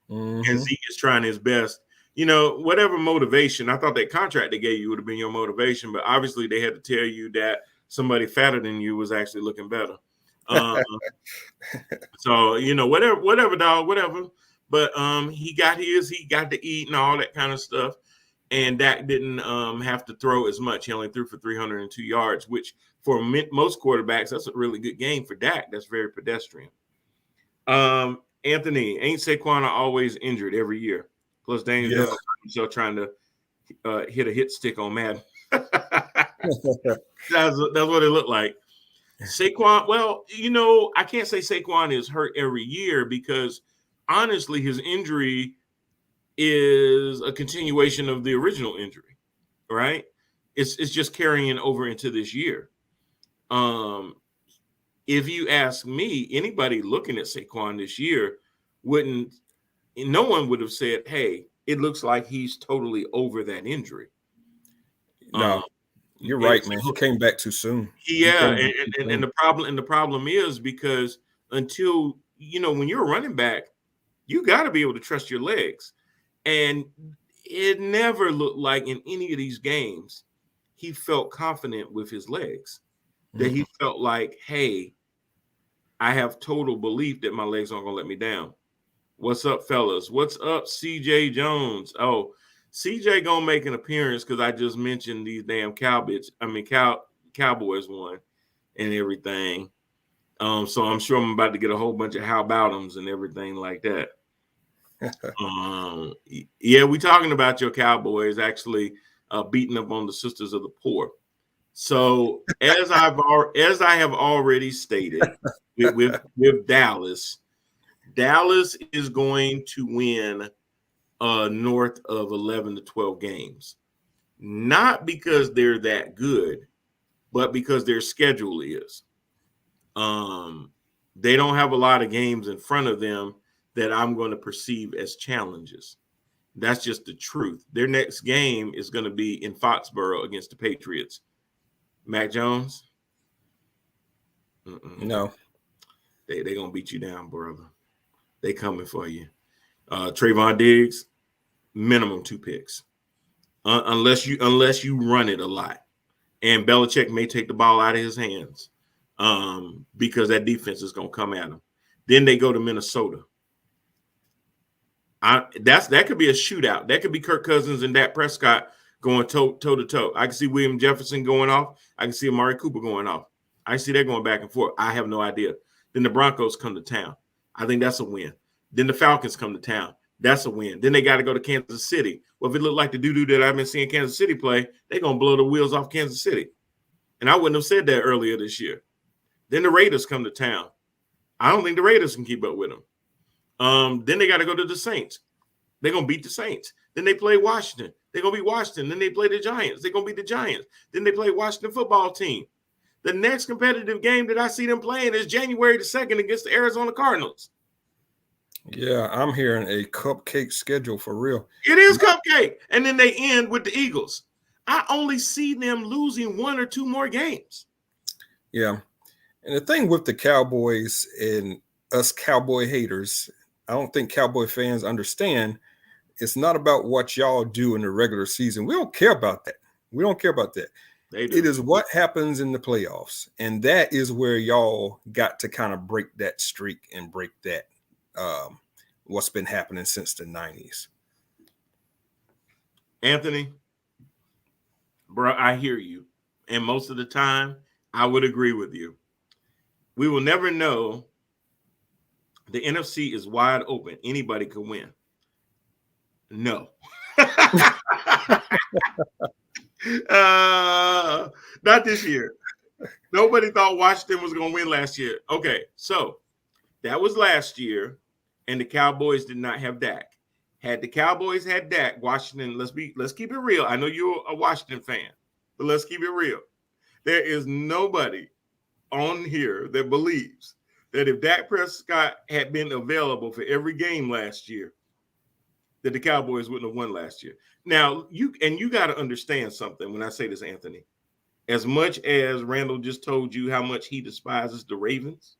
And Zeke is trying his best. Whatever motivation, I thought that contract they gave you would have been your motivation, but obviously they had to tell you that somebody fatter than you was actually looking better. So, whatever, dog, whatever. But he got to eat and all that kind of stuff. And Dak didn't have to throw as much. He only threw for 302 yards, which for most quarterbacks, that's a really good game. For Dak, that's very pedestrian. Anthony, ain't Saquon always injured every year? Plus, Daniel Jones still trying to hit a hit stick on Madden. That's what it looked like. Saquon, well, I can't say Saquon is hurt every year because honestly, his injury is a continuation of the original injury, right? It's just carrying over into this year. If you ask me, anybody looking at Saquon this year no one would have said, hey, it looks like he's totally over that injury. No, you're right, man. He came back too soon. Yeah, and the problem is because until when you're a running back, you got to be able to trust your legs, and it never looked like in any of these games he felt confident with his legs. That he felt like, hey, I have total belief that my legs aren't gonna let me down. What's up, fellas? What's up, CJ Jones? Oh, CJ gonna make an appearance because I just mentioned these damn Cowboys won and everything. So I'm sure I'm about to get a whole bunch of how about'ems and everything like that. Yeah, we talking about your Cowboys actually beating up on the Sisters of the Poor. So as I have already stated with Dallas is going to win north of 11 to 12 games. Not because they're that good, but because their schedule is. They don't have a lot of games in front of them that I'm going to perceive as challenges. That's just the truth. Their next game is going to be in Foxborough against the Patriots. Mac Jones? No. They going to beat you down, brother. They coming for you. Trayvon Diggs, minimum 2 picks. Unless you run it a lot. And Belichick may take the ball out of his hands because that defense is going to come at him. Then they go to Minnesota. That could be a shootout. That could be Kirk Cousins and Dak Prescott going toe to toe. I can see William Jefferson going off. I can see Amari Cooper going off. I see that going back and forth. I have no idea. Then the Broncos come to town. I think that's a win. Then the Falcons come to town. That's a win. Then they got to go to Kansas City. Well, if it looked like the doo-doo that I've been seeing Kansas City play, they're going to blow the wheels off Kansas City. And I wouldn't have said that earlier this year. Then the Raiders come to town. I don't think the Raiders can keep up with them. Then they got to go to the Saints. They're going to beat the Saints. Then they play Washington. They're going to beat Washington. Then they play the Giants. They're going to beat the Giants. Then they play Washington football team. The next competitive game that I see them playing is January the 2nd against the Arizona Cardinals. Yeah, I'm hearing a cupcake schedule for real. It is cupcake. And then they end with the Eagles. I only see them losing 1 or 2 more games. Yeah. And the thing with the Cowboys and us Cowboy haters, I don't think Cowboy fans understand it's not about what y'all do in the regular season. We don't care about that. We don't care about that. It is what happens in the playoffs. And that is where y'all got to kind of break that streak and break that what's been happening since the 90s. Anthony, bro, I hear you. And most of the time, I would agree with you. We will never know. The NFC is wide open. Anybody could win. No. Not this year. Nobody thought Washington was going to win last year. Okay, so that was last year, and the Cowboys did not have Dak. Had the Cowboys had Dak, Washington, let's keep it real. I know you're a Washington fan, but let's keep it real. There is nobody on here that believes that if Dak Prescott had been available for every game last year, that the Cowboys wouldn't have won last year. Now, you got to understand something when I say this, Anthony. as much as Randall just told you how much he despises the Ravens,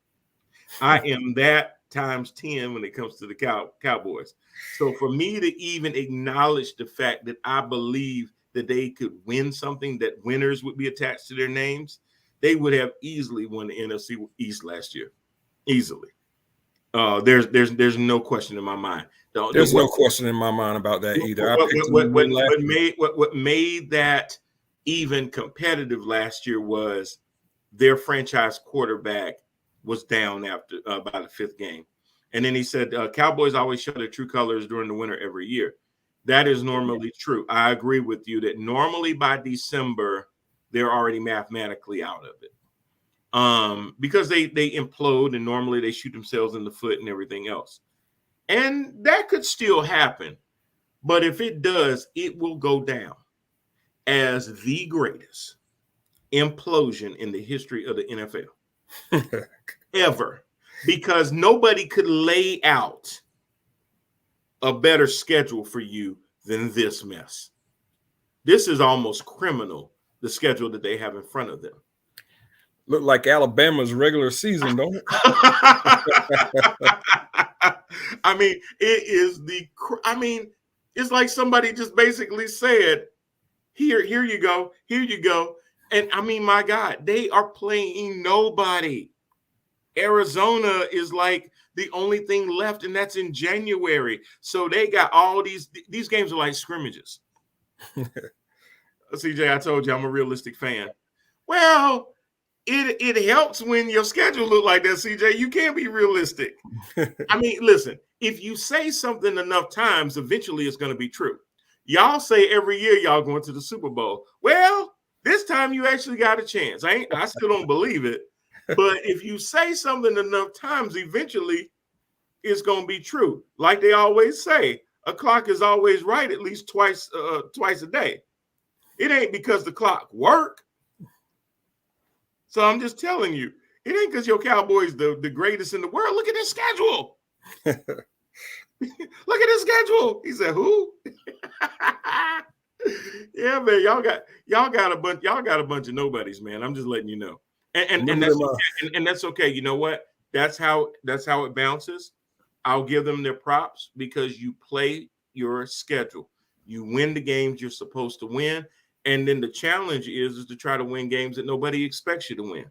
I am that times 10 when it comes to the Cowboys. So for me to even acknowledge the fact that I believe that they could win something, that winners would be attached to their names, they would have easily won the NFC East last year. Easily. There's no question in my mind. There's no question in my mind about that either. I picked them to win last year. What made that even competitive last year was their franchise quarterback was down after by the fifth game. And then he said, Cowboys always show their true colors during the winter every year. That is normally true. I agree with you that normally by December, they're already mathematically out of it. Because they implode and normally they shoot themselves in the foot and everything else. And that could still happen. But if it does, it will go down as the greatest implosion in the history of the NFL ever, because nobody could lay out a better schedule for you than this mess. This is almost criminal, the schedule that they have in front of them. Look like Alabama's regular season, don't it? I mean, it's like somebody just basically said, here you go. And I mean, my God, they are playing nobody. Arizona is like the only thing left, and that's in January. So they got all these games are like scrimmages. CJ, I told you I'm a realistic fan. Well, it helps when your schedule look like that, CJ. You can't be realistic. I mean, listen, if you say something enough times, eventually it's going to be true. Y'all say every year y'all going to the Super Bowl. Well, this time you actually got a chance. I still don't believe it. But if you say something enough times, eventually it's going to be true. Like they always say, a clock is always right at least twice a day. It ain't because the clock work. So I'm just telling you, it ain't because your Cowboys the greatest in the world. Look at this schedule. Look at this schedule. He said, "Who?" Yeah, man, y'all got a bunch of nobodies, man. I'm just letting you know. And that's okay. And that's okay. You know what? That's how it bounces. I'll give them their props because you play your schedule. You win the games you're supposed to win. And then the challenge is to try to win games that nobody expects you to win.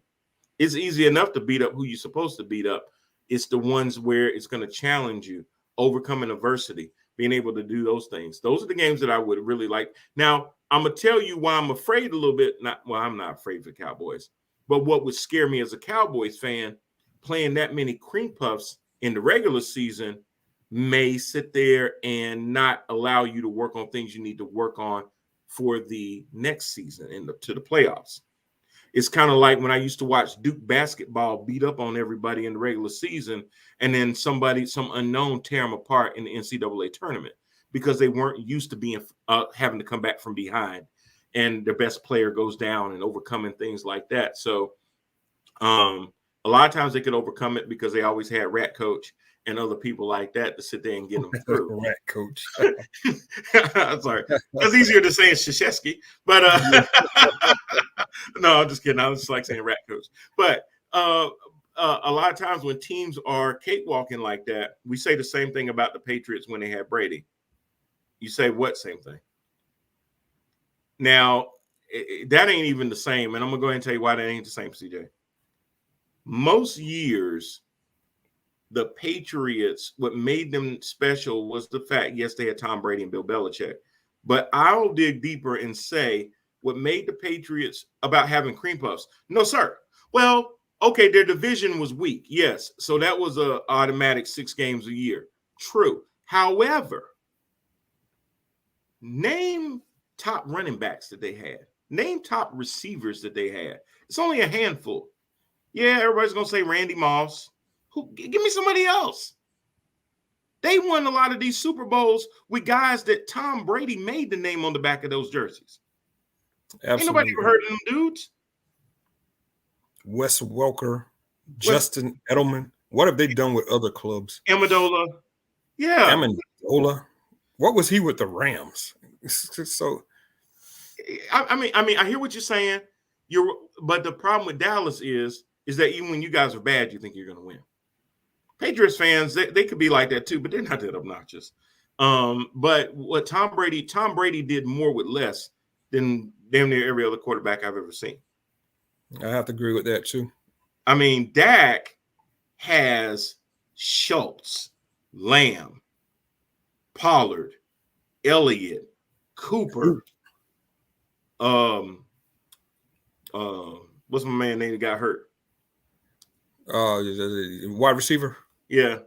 It's easy enough to beat up who you're supposed to beat up. It's the ones where it's going to challenge you, overcoming adversity, being able to do those things. Those are the games that I would really like. Now, I'm going to tell you why I'm afraid a little bit. I'm not afraid for Cowboys. But what would scare me as a Cowboys fan, playing that many cream puffs in the regular season may sit there and not allow you to work on things you need to work on for the next season to the playoffs. It's kind of like when I used to watch Duke basketball beat up on everybody in the regular season, and then some unknown tear them apart in the NCAA tournament because they weren't used to being having to come back from behind, and their best player goes down and overcoming things like that. So a lot of times they could overcome it because they always had Rat Coach and other people like that to sit there and get them through. Rat Coach. I'm sorry. It's easier to say in Krzyzewski, but no, I'm just kidding. I just like saying Rat Coach. But a lot of times when teams are cakewalking like that, we say the same thing about the Patriots when they had Brady. You say what same thing? Now, that ain't even the same, and I'm going to go ahead and tell you why that ain't the same, CJ. Most years, the Patriots, what made them special was the fact, yes, they had Tom Brady and Bill Belichick. But I'll dig deeper and say what made the Patriots about having cream puffs. No, sir. Well, okay, their division was weak. Yes. So that was an automatic 6 games a year. True. However, name top running backs that they had. Name top receivers that they had. It's only a handful. Yeah, everybody's going to say Randy Moss. Give me somebody else. They won a lot of these Super Bowls with guys that Tom Brady made the name on the back of those jerseys. Absolutely. Ain't nobody ever heard of them dudes. Wes Welker, Justin Edelman. What have they done with other clubs? Amendola. Yeah. Amendola. What was he with the Rams? So, I mean, I hear what you're saying, But the problem with Dallas is that even when you guys are bad, you think you're going to win. Patriots fans, they could be like that too, but they're not that obnoxious. But what Tom Brady did more with less than damn near every other quarterback I've ever seen. I have to agree with that too. I mean, Dak has Schultz, Lamb, Pollard, Elliott, Cooper. What's my man name that got hurt? Wide receiver. Yeah.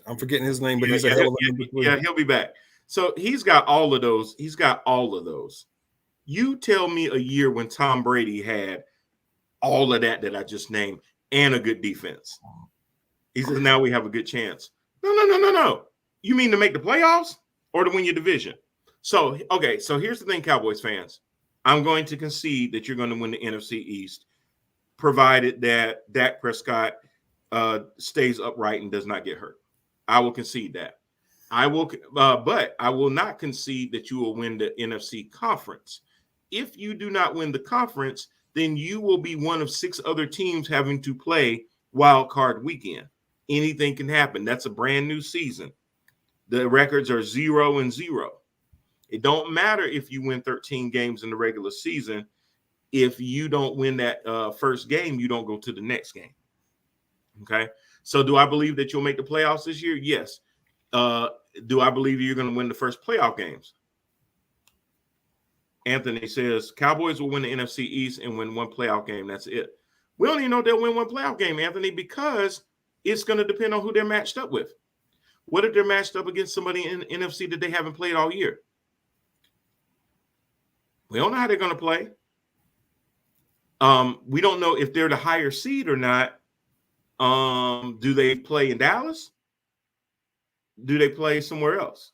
I'm forgetting his name, but he's a hell of a number 3. Yeah, he'll be back. So he's got all of those. He's got all of those. You tell me a year when Tom Brady had all of that I just named and a good defense. He says, now we have a good chance. No. You mean to make the playoffs or to win your division? So, okay, so here's the thing, Cowboys fans. I'm going to concede that you're going to win the NFC East, provided that Dak Prescott stays upright and does not get hurt. I will concede that. But I will not concede that you will win the NFC conference. If you do not win the conference, then you will be one of 6 other teams having to play wild card weekend. Anything can happen. That's a brand new season. The records are 0-0. It don't matter if you win 13 games in the regular season. If you don't win that first game, you don't go to the next game. Okay. So do I believe that you'll make the playoffs this year? Yes. Do I believe you're going to win the first playoff games? Anthony says Cowboys will win the NFC East and win one playoff game. That's it. We don't even know if they'll win one playoff game, Anthony, because it's going to depend on who they're matched up with. What if they're matched up against somebody in the NFC that they haven't played all year? We don't know how they're going to play. We don't know if they're the higher seed or not. Do they play in Dallas? Do they play somewhere else?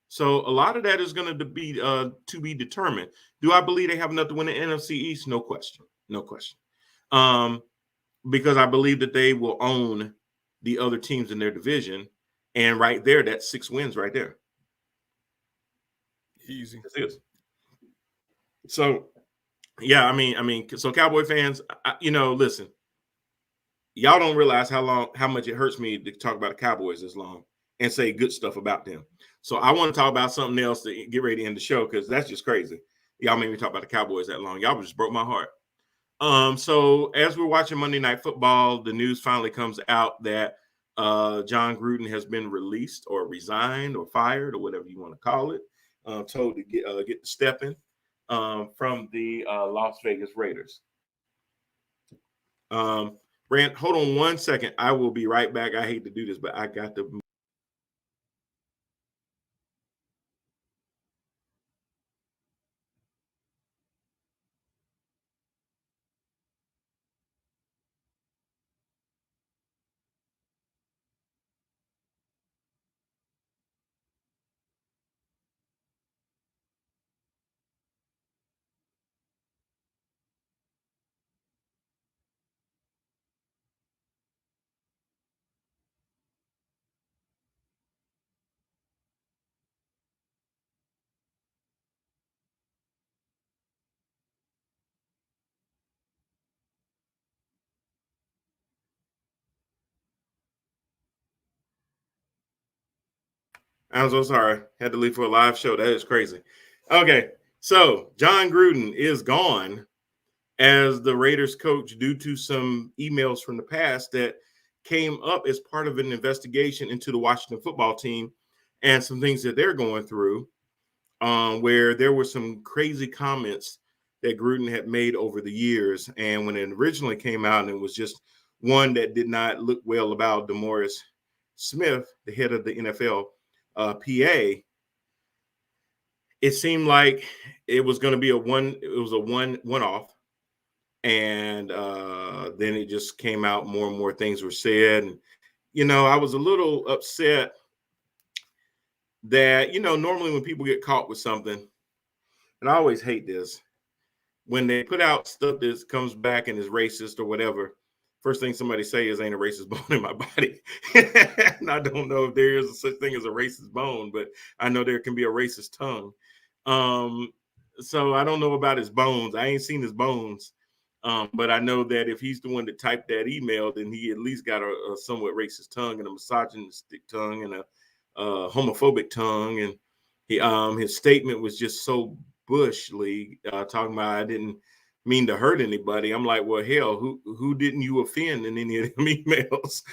So a lot of that is going to be determined. Do I believe they have enough to win the NFC East? No question. Because I believe that they will own the other teams in their division, and right there, that's 6 wins right there. Easy. So, yeah, I mean, so Cowboy fans, listen, y'all don't realize how much it hurts me to talk about the Cowboys this long and say good stuff about them. So I want to talk about something else to get ready to end the show, because that's just crazy. Y'all made me talk about the Cowboys that long. Y'all just broke my heart. So as we're watching Monday Night Football, the news finally comes out that Jon Gruden has been released or resigned or fired or whatever you want to call it, told to get the stepping from the Las Vegas Raiders. Rand, hold on 1 second. I will be right back. I hate to do this, but I got to. I'm so sorry. Had to leave for a live show. That is crazy. Okay, so Jon Gruden is gone as the Raiders coach due to some emails from the past that came up as part of an investigation into the Washington football team and some things that they're going through, where there were some crazy comments that Gruden had made over the years. And when it originally came out, and it was just one that did not look well about DeMaurice Smith, the head of the NFL PA, it seemed like it was going to be a one-off. And then it just came out, more and more things were said. And, I was a little upset that, normally when people get caught with something, and I always hate this, when they put out stuff that comes back and is racist or whatever, first thing somebody say is ain't a racist bone in my body. And I don't know if there is such thing as a racist bone, but I know there can be a racist tongue. So I don't know about his bones. I ain't seen his bones. But I know that if he's the one that typed that email, then he at least got a somewhat racist tongue and a misogynistic tongue and a homophobic tongue. And his statement was just so Bush League, talking about I didn't mean to hurt anybody. I'm like, well, hell, who didn't you offend in any of them emails?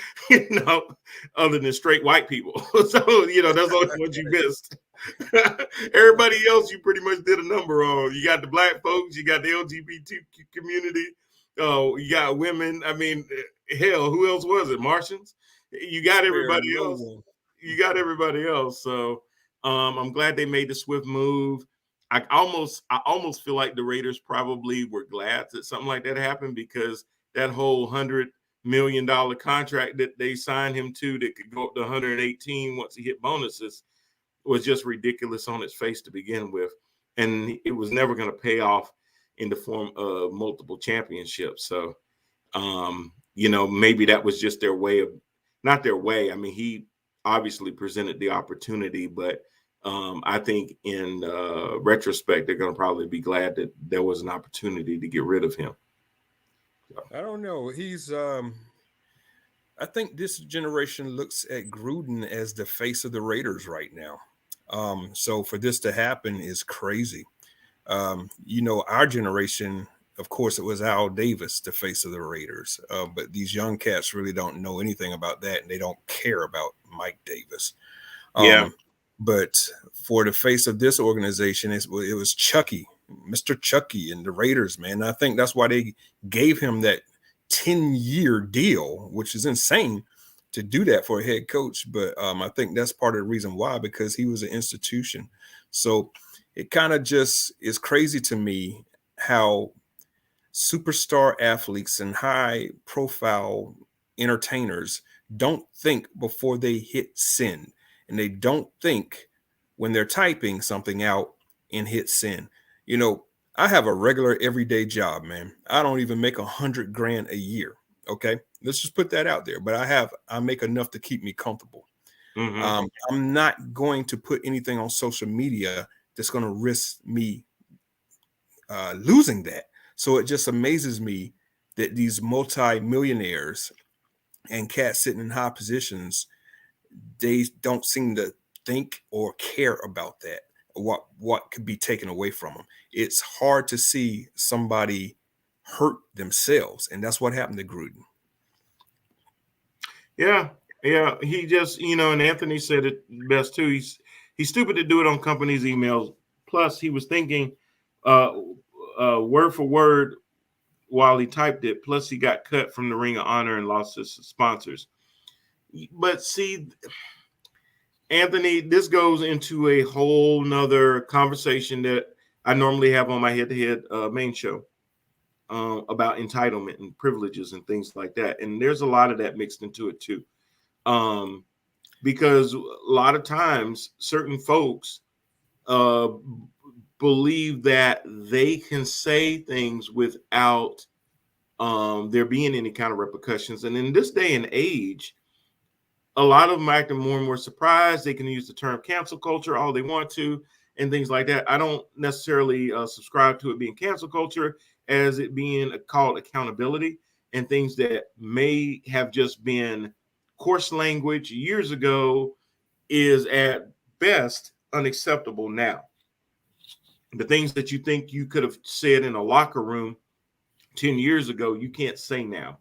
Other than straight white people. So that's only what you missed. Everybody else, you pretty much did a number on. You got the black folks, you got the LGBTQ community, you got women. I mean, hell, who else was it? Martians. You got everybody else. You got everybody else. So I'm glad they made the swift move. I almost feel like the Raiders probably were glad that something like that happened, because that whole $100 million contract that they signed him to that could go up to 118 once he hit bonuses was just ridiculous on its face to begin with. And it was never going to pay off in the form of multiple championships. So, maybe that was just their way of, not their way. I mean, he obviously presented the opportunity, but I think in retrospect, they're going to probably be glad that there was an opportunity to get rid of him. So. I don't know. I think this generation looks at Gruden as the face of the Raiders right now. So for this to happen is crazy. Our generation, of course, it was Al Davis, the face of the Raiders. But these young cats really don't know anything about that, and they don't care about Mike Davis. Yeah. But for the face of this organization, it was Chucky, Mr. Chucky, and the Raiders, man. I think that's why they gave him that 10-year deal, which is insane to do that for a head coach. But I think that's part of the reason why, because he was an institution. So it kind of just is crazy to me how superstar athletes and high profile entertainers don't think before they hit send. And they don't think when they're typing something out and hit send. I have a regular everyday job, man. I don't even make $100,000 a year. Okay. Let's just put that out there. But I make enough to keep me comfortable. Mm-hmm. I'm not going to put anything on social media that's going to risk me losing that. So it just amazes me that these multi-millionaires and cats sitting in high positions, they don't seem to think or care about that, what could be taken away from them. It's hard to see somebody hurt themselves, and that's what happened to Gruden. Yeah, he just, and Anthony said it best too. He's stupid to do it on companies' emails. Plus, he was thinking word for word while he typed it. Plus, he got cut from the Ring of Honor and lost his sponsors. But see, Anthony, this goes into a whole nother conversation that I normally have on my head-to-head main show about entitlement and privileges and things like that. And there's a lot of that mixed into it too. Because a lot of times certain folks believe that they can say things without there being any kind of repercussions. And in this day and age, a lot of them acting more and more surprised. They can use the term cancel culture all they want to and things like that. I don't necessarily subscribe to it being cancel culture as it being called accountability, and things that may have just been coarse language years ago is at best unacceptable now. The things that you think you could have said in a locker room 10 years ago, you can't say now,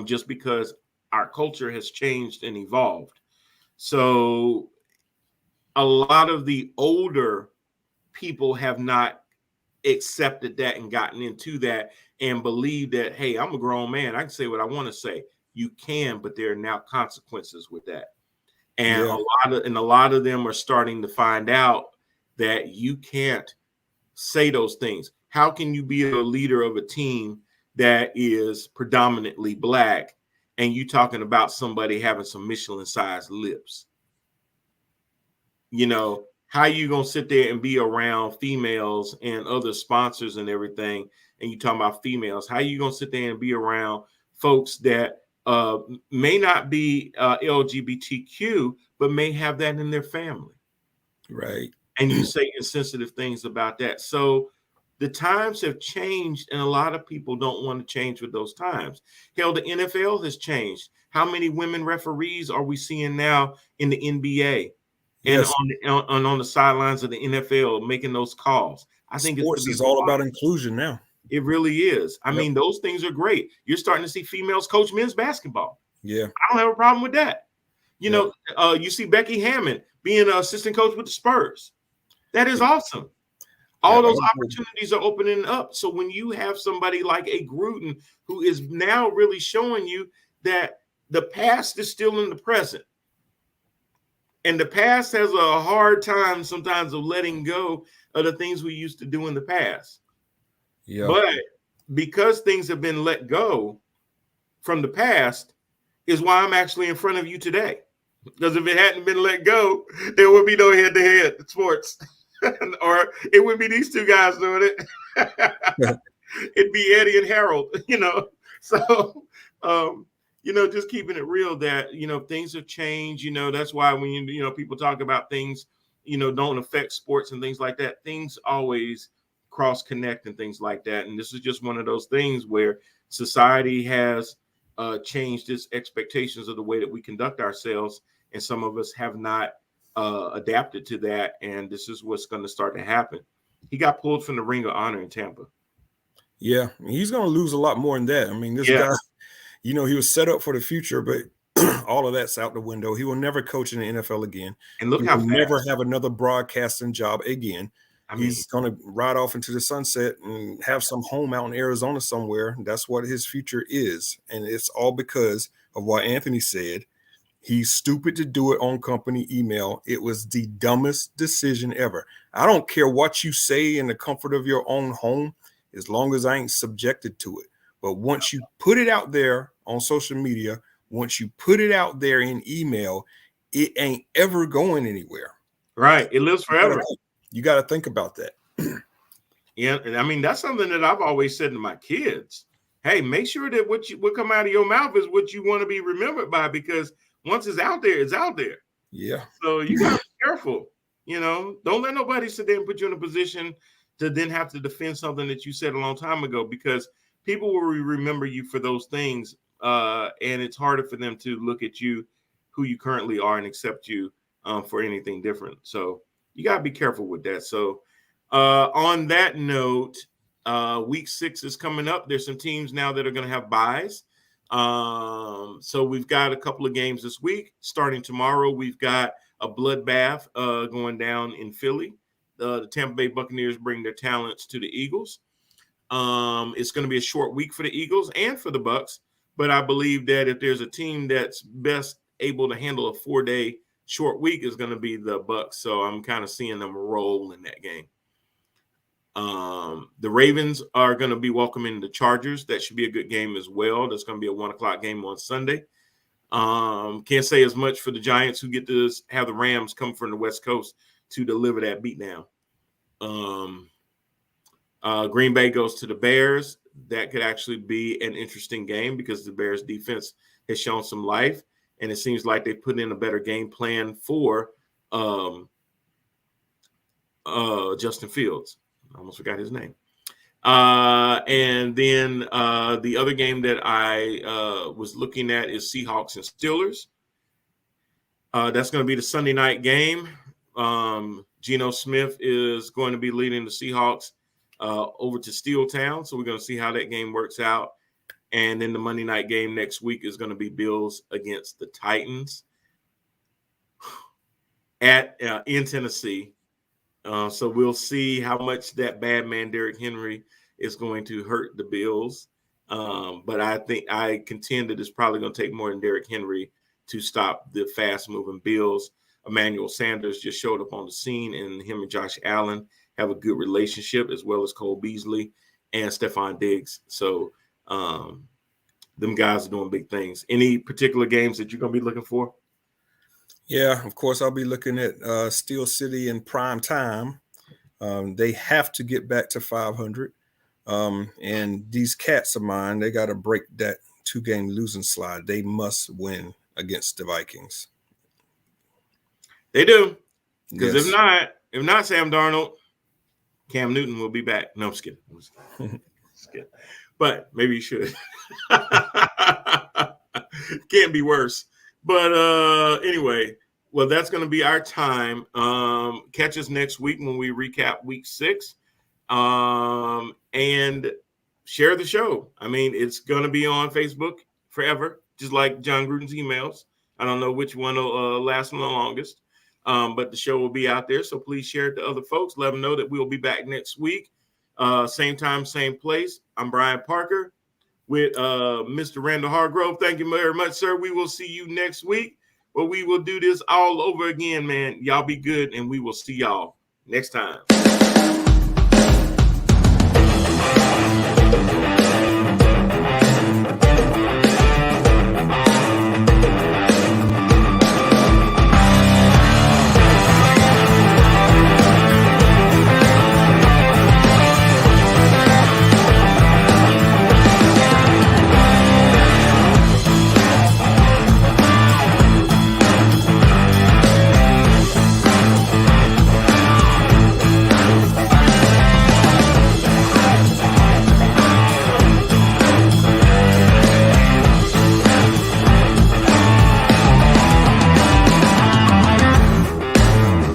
just because our culture has changed and evolved. So a lot of the older people have not accepted that and gotten into that and believe that, hey, I'm a grown man, I can say what I want to say. You can, but there are now consequences with that. And a lot of them are starting to find out that you can't say those things. How can you be a leader of a team that is predominantly Black and you talking about somebody having some Michelin-sized lips? How you gonna sit there and be around females and other sponsors and everything, and you talking about females? How you gonna sit there and be around folks that may not be LGBTQ, but may have that in their family? Right. and you say insensitive things about that. So the times have changed, and a lot of people don't want to change with those times. Hell, the NFL has changed. How many women referees are we seeing now in the NBA and Yes, on the sidelines of the NFL making those calls? I think it's to sports be is all applauded. about inclusion now. It really is. I Yep. mean, those things are great. You're starting to see females coach men's basketball. Yeah. I don't have a problem with that. You Yep. know, you see Becky Hammond being an assistant coach with the Spurs. That is awesome. All Yep. those opportunities are opening up. So when you have somebody like a Gruden who is now really showing you that the past is still in the present, and the past has a hard time sometimes of letting go of the things we used to do in the past. Yeah. But because things have been let go from the past, is why I'm actually in front of you today. Because if it hadn't been let go, there would be no head-to-head sports. Or it would be these two guys doing it. It'd be Eddie and Harold, you know. So, just keeping it real that, things have changed. That's why when, people talk about things, don't affect sports and things like that, things always cross connect and things like that. And this is just one of those things where society has changed its expectations of the way that we conduct ourselves. And some of us have not adapted to that. And this is what's going to start to happen. He got pulled from the Ring of Honor in Tampa. Yeah, he's going to lose a lot more than that. I mean, this guy, he was set up for the future, but all of that's out the window. He will never coach in the NFL again. And look he how will fast. never have another broadcasting job again. He's going to ride off into the sunset and have some home out in Arizona somewhere. That's what his future is. And it's all because of what Anthony said. He's stupid to do it on company email. It was the dumbest decision ever. I don't care what you say in the comfort of your own home, as long as I ain't subjected to it. But once you put it out there on social media, once you put it out there in email, it ain't ever going anywhere. Right. It lives forever. You got to think about that. Yeah. And I mean, that's something that I've always said to my kids. Hey, make sure that what come out of your mouth is what you want to be remembered by, because once it's out there, it's out there. Yeah. So you got to be careful. Don't let nobody sit there and put you in a position to then have to defend something that you said a long time ago, because people will remember you for those things. And it's harder for them to look at you, who you currently are, and accept you for anything different. So you got to be careful with that. So on that note, week 6 is coming up. There's some teams now that are going to have byes. So we've got a couple of games this week. Starting tomorrow, we've got a bloodbath going down in Philly. The Tampa Bay Buccaneers bring their talents to the Eagles. It's going to be a short week for the Eagles and for the Bucs, but I believe that if there's a team that's best able to handle a 4-day short week, is going to be the Bucs. So I'm kind of seeing them roll in that game. The Ravens are going to be welcoming the Chargers. That should be a good game as well. That's going to be a 1:00 game on Sunday. Can't say as much for the Giants, who get to have the Rams come from the West Coast to deliver that beatdown. Green Bay goes to the Bears. That could actually be an interesting game, because the Bears defense has shown some life, and it seems like they put in a better game plan for Justin Fields. I almost forgot his name. And then the other game that I was looking at is Seahawks and Steelers. That's going to be the Sunday night game. Geno Smith is going to be leading the Seahawks over to Steel Town. So we're going to see how that game works out. And then the Monday night game next week is going to be Bills against the Titans in Tennessee. So we'll see how much that bad man Derrick Henry is going to hurt the Bills. But I contend that it's probably going to take more than Derrick Henry to stop the fast-moving Bills. Emmanuel Sanders just showed up on the scene, and him and Josh Allen have a good relationship, as well as Cole Beasley and Stephon Diggs. So them guys are doing big things. Any particular games that you're going to be looking for? Yeah, of course, I'll be looking at Steel City in prime time. They have to get back to 500. And these cats of mine, they got to break that 2-game losing slide. They must win against the Vikings. They do. Because if not, If not Sam Darnold, Cam Newton will be back. No, I'm just kidding. Just kidding. But maybe you should. Can't be worse. But anyway, well, that's going to be our time. Catch us next week when we recap week 6. And share the show. I mean, it's going to be on Facebook forever, just like Jon Gruden's emails. I don't know which one will last the longest, but the show will be out there. So please share it to other folks. Let them know that we'll be back next week. Same time, same place. I'm Brian Parker with Mr. Randall Hargrove. Thank you very much, sir. We will see you next week. But we will do this all over again, man. Y'all be good, and we will see y'all next time.